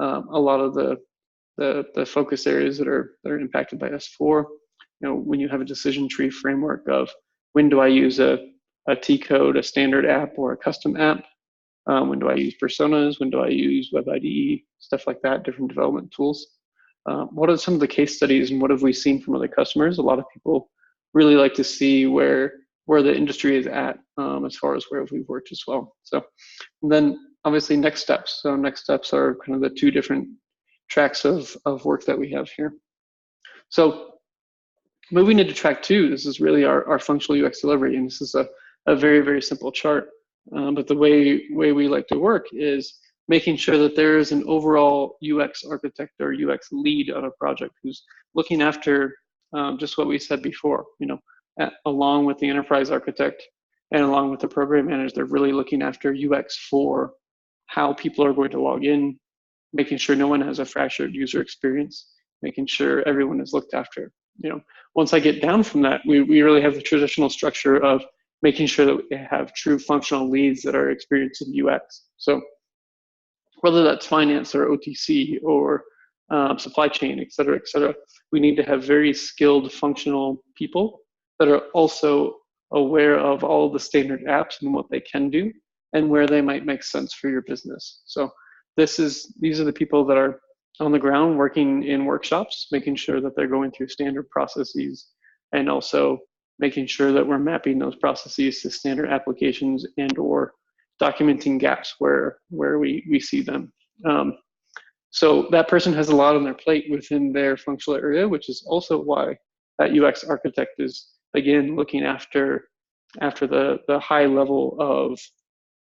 a lot of the focus areas that are impacted by S4. When you have a decision tree framework of when do I use a T-code, a standard app, or a custom app? When do I use personas? When do I use Web IDE? Stuff like that, different development tools. What are some of the case studies and what have we seen from other customers? A lot of people really like to see where the industry is at as far as where we've worked as well. So, and then obviously next steps. So next steps are kind of the 2 different tracks of work that we have here. So moving into track 2, this is really our functional UX delivery, and this is a very, very simple chart. But the way we like to work is making sure that there is an overall UX architect or UX lead on a project who's looking after just what we said before, along with the enterprise architect and along with the program manager. They're really looking after UX for how people are going to log in, making sure no one has a fractured user experience, making sure everyone is looked after. Once I get down from that, we really have the traditional structure of making sure that we have true functional leads that are experienced in UX. So whether that's finance or OTC or supply chain, et cetera, we need to have very skilled functional people that are also aware of all the standard apps and what they can do and where they might make sense for your business. So these are the people that are on the ground working in workshops, making sure that they're going through standard processes and also making sure that we're mapping those processes to standard applications and or documenting gaps where we see them. So that person has a lot on their plate within their functional area, which is also why that UX architect is, again, looking after the high level of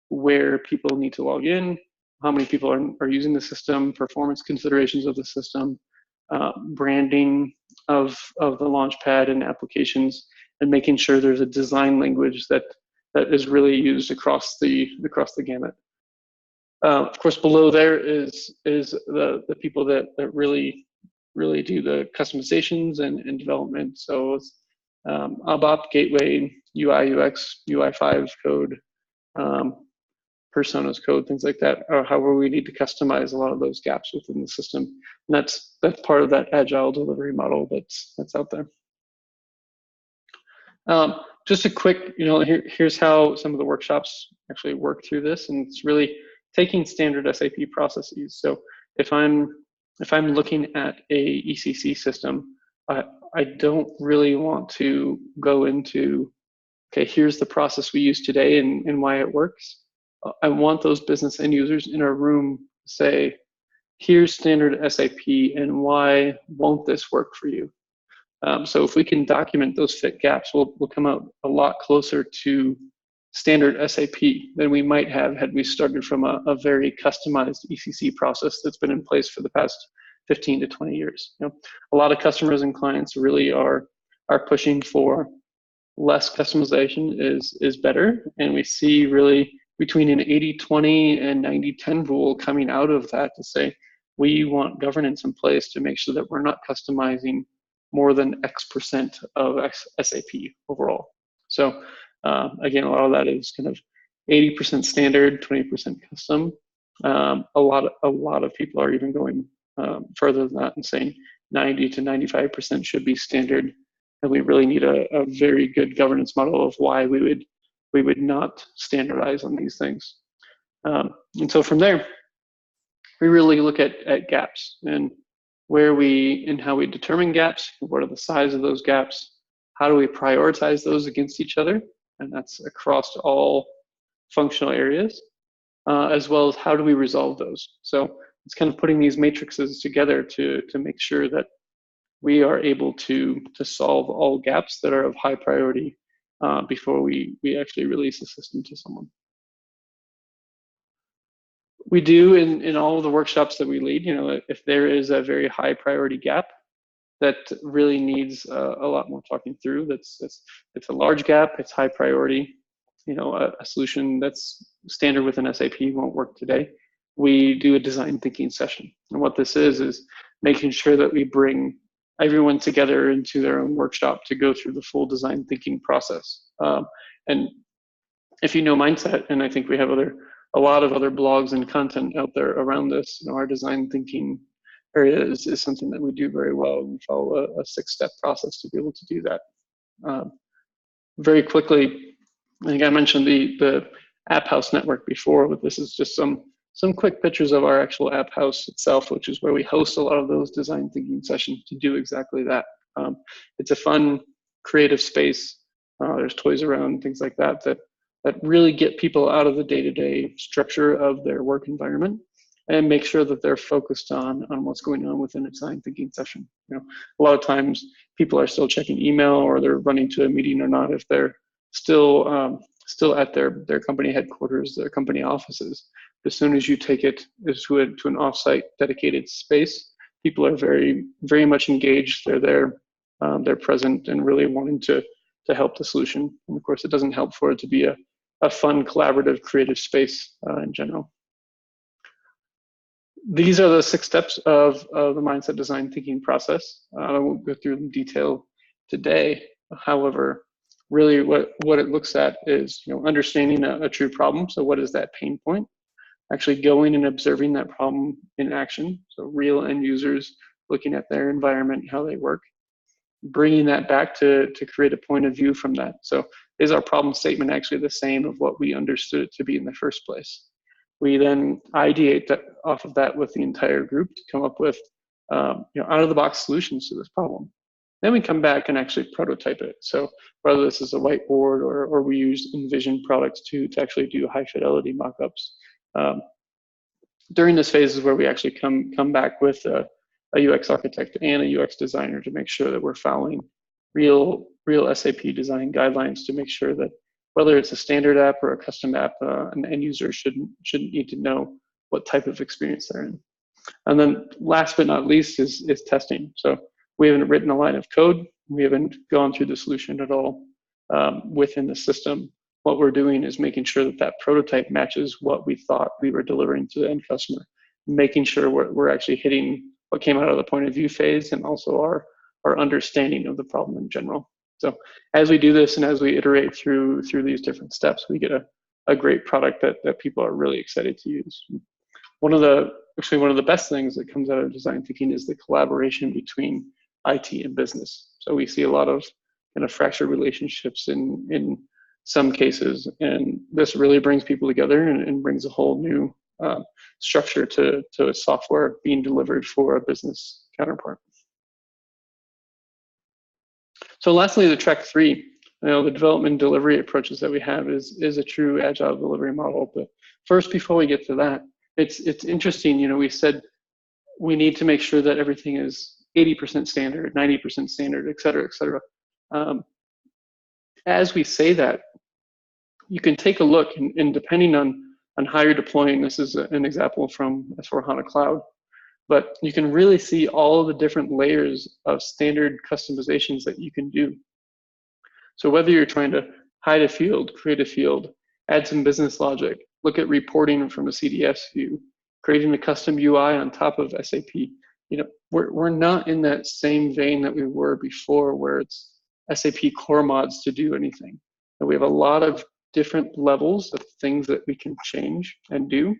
where people need to log in, how many people are using the system, performance considerations of the system, branding of the Launchpad and applications, and making sure there's a design language that is really used across the gamut. Of course, below there is the people that really do the customizations and development. So it's ABAP, Gateway, UI, UX, UI5 code, personas code, things like that, or however we need to customize a lot of those gaps within the system. And that's part of that agile delivery model that's out there. Just a quick, here's how some of the workshops actually work through this, and it's really taking standard SAP processes. So if I'm looking at a ECC system, I don't really want to go into, okay, here's the process we use today and why it works. I want those business end users in a room say, here's standard SAP and why won't this work for you? So if we can document those fit gaps, we'll come out a lot closer to standard SAP than we might have had we started from a very customized ECC process that's been in place for the past 15 to 20 years. A lot of customers and clients really are pushing for less customization is better, and we see really between an 80-20 and 90-10 rule coming out of that to say we want governance in place to make sure that we're not customizing more than X% of SAP overall. So again, a lot of that is kind of 80% standard, 20% custom. A lot of people are even going further than that and saying 90 to 95% should be standard, and we really need a very good governance model of why we would not standardize on these things. And so from there, we really look at gaps and how we determine gaps, what are the size of those gaps, how do we prioritize those against each other, and that's across all functional areas, as well as how do we resolve those. So it's kind of putting these matrices together to make sure that we are able to solve all gaps that are of high priority before we actually release a system to someone. We do in all of the workshops that we lead, if there is a very high priority gap that really needs a lot more talking through, it's a large gap, it's high priority, a solution that's standard within SAP won't work today. We do a design thinking session. And what this is making sure that we bring everyone together into their own workshop to go through the full design thinking process. And if you know Mindset, and I think we have a lot of other blogs and content out there around this, our design thinking area is something that we do very well. We follow a 6-step process to be able to do that. Very quickly, I think I mentioned the App House network before, but this is just some quick pictures of our actual App House itself, which is where we host a lot of those design thinking sessions to do exactly that. It's a fun, creative space. There's toys around, things like that really get people out of the day-to-day structure of their work environment and make sure that they're focused on what's going on within a design thinking session. A lot of times people are still checking email, or they're running to a meeting or not if they're still at their company headquarters, their company offices. As soon as you take it to an offsite dedicated space, people are very, very much engaged. They're there, they're present, and really wanting to help the solution. And of course, it doesn't help for it to be a fun, collaborative, creative space in general. These are the 6 steps of the Mindset design thinking process. I won't go through in detail today. However, really what it looks at is understanding a true problem. So what is that pain point? Actually going and observing that problem in action. So real end users looking at their environment, how they work, bringing that back to create a point of view from that. So is our problem statement actually the same of what we understood it to be in the first place? We then ideate that off of that with the entire group to come up with out of the box solutions to this problem. Then we come back and actually prototype it. So whether this is a whiteboard or we use InVision products to actually do high fidelity mockups. During this phase is where we actually come back with a UX architect and a UX designer to make sure that we're following real SAP design guidelines to make sure that whether it's a standard app or a custom app, an end user shouldn't need to know what type of experience they're in. And then last but not least is testing. So we haven't written a line of code. We haven't gone through the solution at all within the system. What we're doing is making sure that prototype matches what we thought we were delivering to the end customer, making sure we're actually hitting what came out of the point of view phase and also our understanding of the problem in general. So as we do this and as we iterate through these different steps, we get a great product that people are really excited to use. One of the best things that comes out of design thinking is the collaboration between IT and business. So we see a lot of kind of fractured relationships in some cases, and this really brings people together and brings a whole new structure to a software being delivered for a business counterpart. So lastly, the track 3, the development delivery approaches that we have is a true agile delivery model. But first, before we get to that, it's interesting, we said we need to make sure that everything is 80% standard, 90% standard, et cetera, et cetera. As we say that, you can take a look and depending on how you're deploying, this is an example from S/4HANA Cloud, but you can really see all of the different layers of standard customizations that you can do. So whether you're trying to hide a field, create a field, add some business logic, look at reporting from a CDS view, creating a custom UI on top of SAP, we're not in that same vein that we were before where it's SAP core mods to do anything. And we have a lot of different levels of things that we can change and do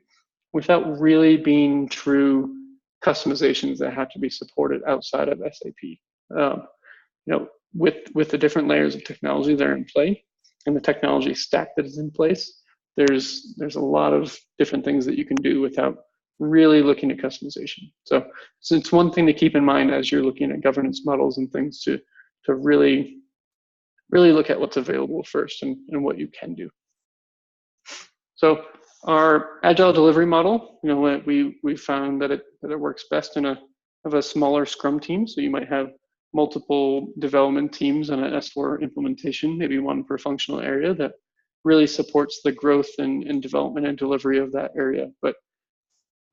without really being true customizations that have to be supported outside of SAP. With the different layers of technology that are in play and the technology stack that is in place, there's a lot of different things that you can do without really looking at customization. So it's one thing to keep in mind as you're looking at governance models and things to really look at what's available first and what you can do. So our agile delivery model, we found that it works best in a smaller Scrum team. So you might have multiple development teams on an S4 implementation, maybe one per functional area that really supports the growth and development and delivery of that area. But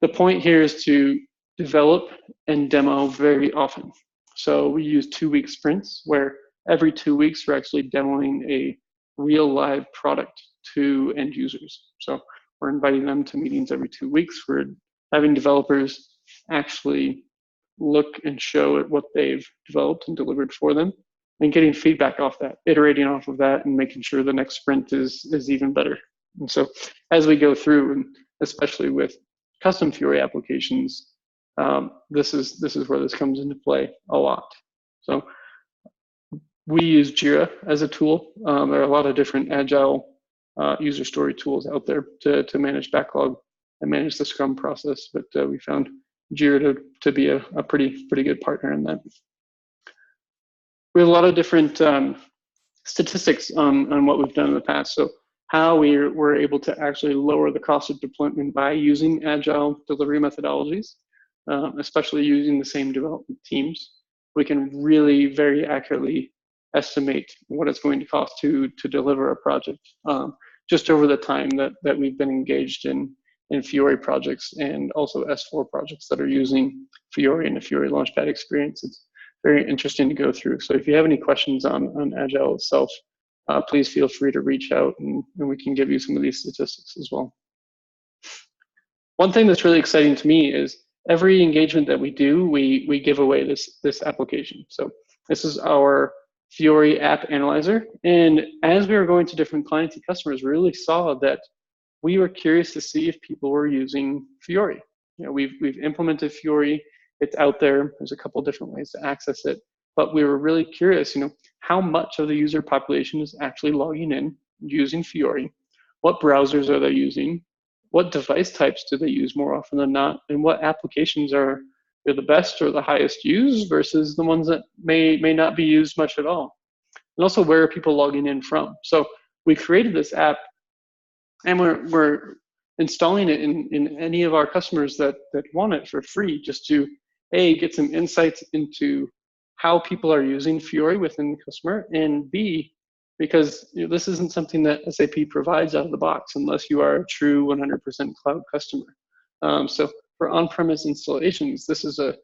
the point here is to develop and demo very often. So we use 2-week sprints where every 2 weeks we're actually demoing a real live product to end users. So we're inviting them to meetings every 2 weeks. We're having developers actually look and show at what they've developed and delivered for them and getting feedback off that, iterating off of that and making sure the next sprint is even better. And so as we go through, and especially with custom Fiori applications, this is where this comes into play a lot. So we use Jira as a tool. There are a lot of different agile user story tools out there to manage backlog and manage the Scrum process, but we found Jira to be a pretty good partner in that. We have a lot of different statistics on what we've done in the past. So how we were able to actually lower the cost of deployment by using agile delivery methodologies, especially using the same development teams. We can really very accurately estimate what it's going to cost to deliver a project just over the time that we've been engaged in Fiori projects and also S4 projects that are using Fiori and the Fiori Launchpad experience. It's very interesting to go through. So if you have any questions on Agile itself, please feel free to reach out and we can give you some of these statistics as well. One thing that's really exciting to me is every engagement that we do, we give away this application. So this is our Fiori app analyzer. And as we were going to different clients and customers, we really saw that we were curious to see if people were using Fiori. We've implemented Fiori. It's out there. There's a couple different ways to access it. But we were really curious, how much of the user population is actually logging in using Fiori? What browsers are they using? What device types do they use more often than not? And what applications are the best or the highest used versus the ones that may not be used much at all? And also, where are people logging in from? So we created this app and we're installing it in any of our customers that want it for free, just to A, get some insights into how people are using Fiori within the customer, and B, because this isn't something that SAP provides out of the box unless you are a true 100% cloud customer. So for on-premise installations, this is a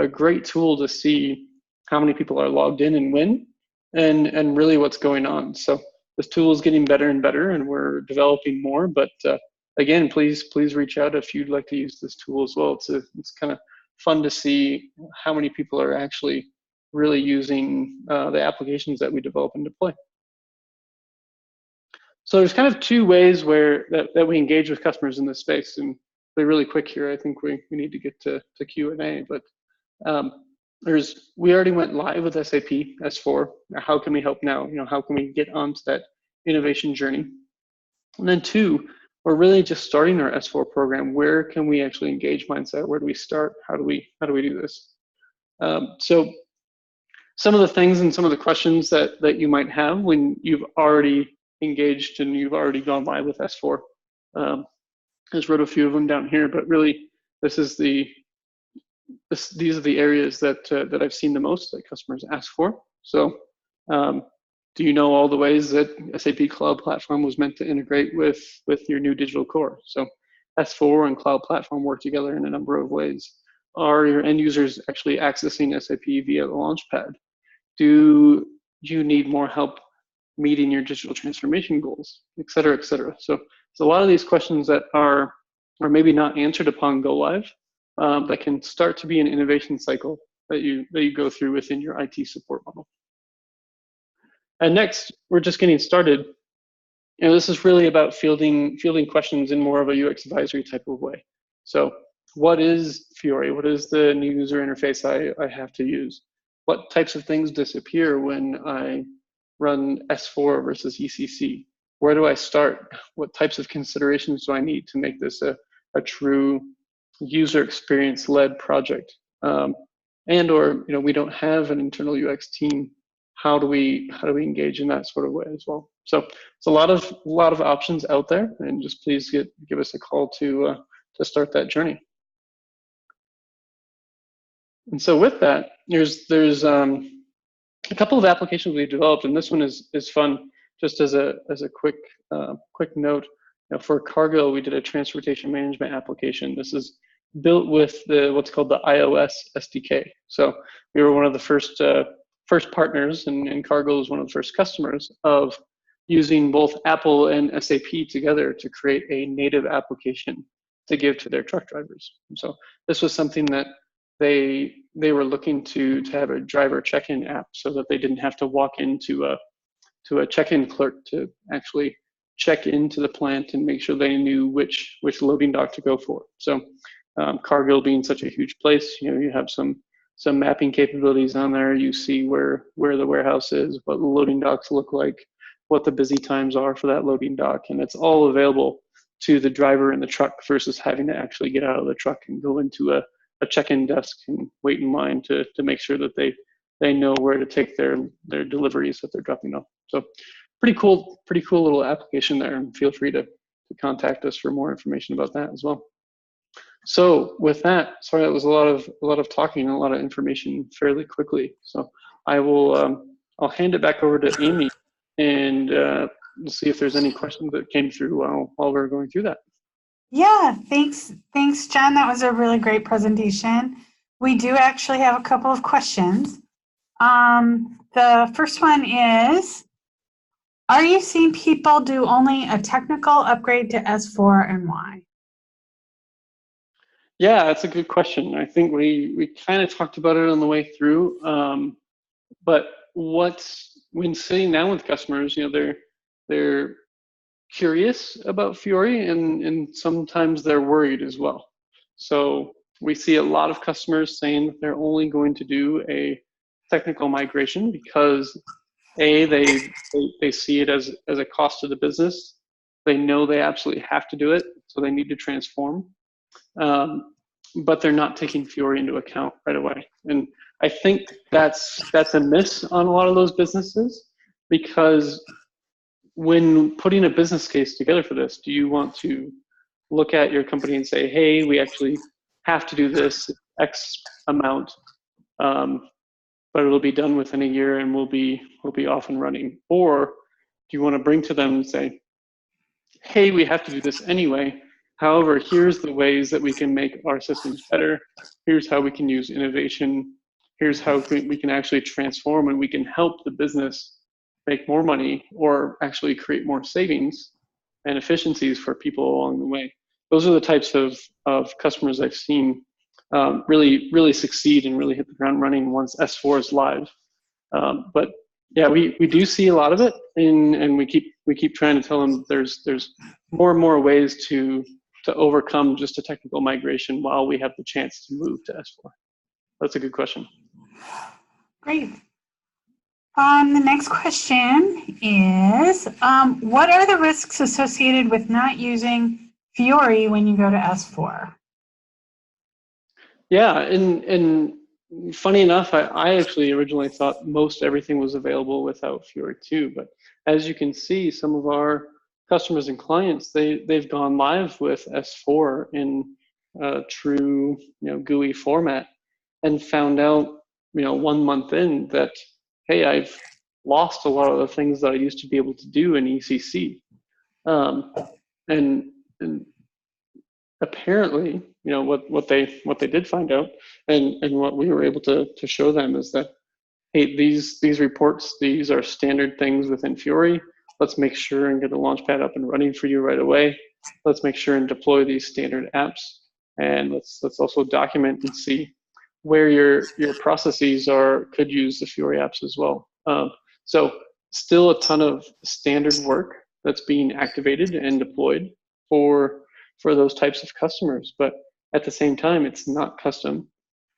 great tool to see how many people are logged in and when, and really what's going on. So this tool is getting better and better, and we're developing more. But again, please reach out if you'd like to use this tool as well. It's kind of fun to see how many people are actually really using the applications that we develop and deploy. So there's kind of two ways that we engage with customers in this space. And be really quick here, I think we need to get to Q&A. But we already went live with SAP S4. How can we help now? How can we get onto that innovation journey? And then two, we're really just starting our S4 program. Where can we actually engage Mindset? Where do we start? How do we do this? So some of the things and some of the questions that you might have when you've already engaged and you've already gone live with S4. I just wrote a few of them down here, but really these are the areas that I've seen the most that customers ask for. So do you know all the ways that SAP Cloud Platform was meant to integrate with your new digital core? So S4 and Cloud Platform work together in a number of ways. Are your end users actually accessing SAP via the Launchpad? Do you need more help meeting your digital transformation goals, et cetera, et cetera? So a lot of these questions that are maybe not answered upon go live that can start to be an innovation cycle that you go through within your IT support model. And next, we're just getting started this is really about fielding questions in more of a UX advisory type of way. So what is Fiori? What is the new user interface I have to use? What types of things disappear when I run S4 versus ECC? Where do I start? What types of considerations do I need to make this a true user experience led project? And or we don't have an internal UX team. How do we engage in that sort of way as well? So it's a lot of options out there, and just please give us a call to start that journey. And so with that, there's a couple of applications we've developed, and this one is fun. Just as a quick note, for Cargill, we did a transportation management application. This is built with what's called the iOS SDK. So we were one of the first partners, and Cargill was one of the first customers of using both Apple and SAP together to create a native application to give to their truck drivers. And so this was something that they were looking to have a driver check-in app, so that they didn't have to walk into a check-in clerk to actually check into the plant and make sure they knew which loading dock to go for. So Cargill being such a huge place, you have some mapping capabilities on there. You see where the warehouse is, what the loading docks look like, what the busy times are for that loading dock, and it's all available to the driver in the truck versus having to actually get out of the truck and go into a check-in desk and wait in line to make sure that they know where to take their deliveries that they're dropping off. So pretty cool little application there, and feel free to contact us for more information about that as well. So with that, sorry, that was a lot of talking and a lot of information fairly quickly. So I'll hand it back over to Amy, and we'll see if there's any questions that came through while we're going through that. Yeah, thanks, John. That was a really great presentation. We do actually have a couple of questions. The first one is, are you seeing people do only a technical upgrade to S4, and why? Yeah, that's a good question. I think we kind of talked about it on the way through, but when sitting down with customers, they're curious about Fiori, and sometimes they're worried as well. So we see a lot of customers saying that they're only going to do a technical migration because they see it as a cost to the business. They know they absolutely have to do it, so they need to transform. But they're not taking Fiori into account right away. And I think that's a miss on a lot of those businesses, because when putting a business case together for this, do you want to look at your company and say, hey, we actually have to do this X amount, but it'll be done within a year and we'll be off and running? Or do you want to bring to them and say, hey, we have to do this anyway. However, here's the ways that we can make our systems better. Here's how we can use innovation. Here's how we can actually transform, and we can help the business make more money or actually create more savings and efficiencies for people along the way. Those are the types of customers I've seen really succeed and really hit the ground running once S4 is live. But yeah, we do see a lot of it, and we keep trying to tell them there's more and more ways to overcome just a technical migration while we have the chance to move to S4. That's a good question. Great. The next question is, what are the risks associated with not using Fiori when you go to S4? Yeah, and funny enough, I actually originally thought most everything was available without Fiori too, but as you can see, some of our customers and clients, they've gone live with S4 in a true GUI format, and found out 1 month in that, hey, I've lost a lot of the things that I used to be able to do in ECC, and apparently what they did find out, and what we were able to show them is that, hey, these reports, these are standard things within Fiori. Let's make sure and get the Launchpad up and running for you right away. Let's make sure and deploy these standard apps, and let's also document and see where your processes could use the Fiori apps as well. So still a ton of standard work that's being activated and deployed for those types of customers. But at the same time, it's not custom.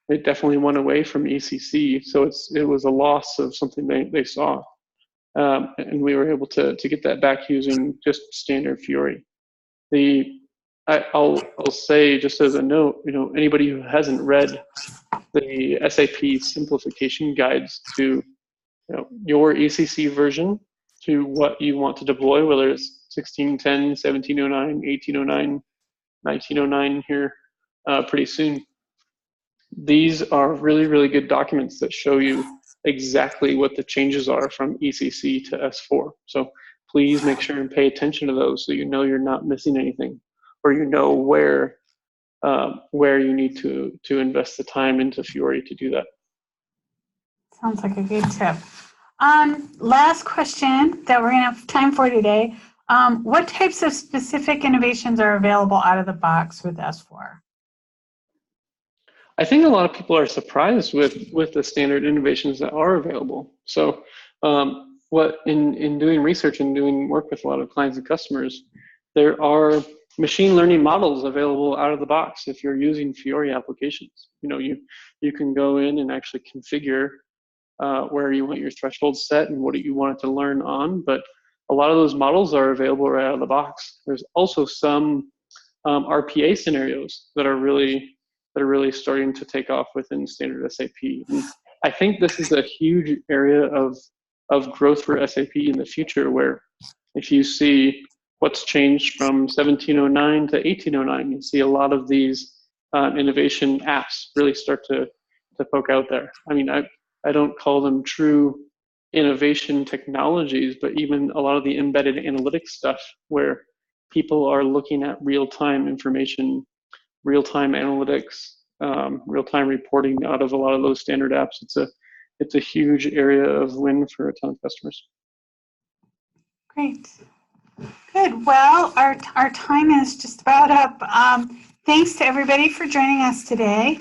It definitely went away from ECC, so it was a loss of something they saw, and we were able to get that back using just standard Fiori. I'll say, just as a note, anybody who hasn't read the SAP simplification guides to your ECC version to what you want to deploy, whether it's 1610, 1709, 1809, 1909 here pretty soon. These are really, really good documents that show you exactly what the changes are from ECC to S4. So please make sure and pay attention to those so you know you're not missing anything, or you know where you need to invest the time into Fiori to do that. Sounds like a good tip. Last question that we're going to have time for today. What types of specific innovations are available out of the box with S4? I think a lot of people are surprised with the standard innovations that are available. So what in doing research and doing work with a lot of clients and customers, there are machine learning models available out of the box if you're using Fiori applications. You can go in and actually configure where you want your threshold set and what you want it to learn on, but a lot of those models are available right out of the box. There's also some RPA scenarios that are really starting to take off within standard SAP. And I think this is a huge area of growth for SAP in the future, where if you see what's changed from 1709 to 1809, you see a lot of these innovation apps really start to poke out there. I mean, I don't call them true innovation technologies, but even a lot of the embedded analytics stuff where people are looking at real-time information, real-time analytics, real-time reporting out of a lot of those standard apps. It's a huge area of win for a ton of customers. Great. Good. Well, our time is just about up. Thanks to everybody for joining us today.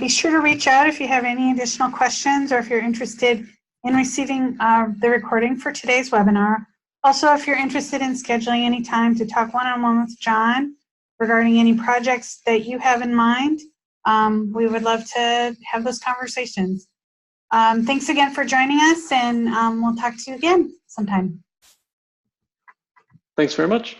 Be sure to reach out if you have any additional questions or if you're interested in receiving the recording for today's webinar. Also, if you're interested in scheduling any time to talk one-on-one with John regarding any projects that you have in mind, we would love to have those conversations. Thanks again for joining us, and we'll talk to you again sometime. Thanks very much.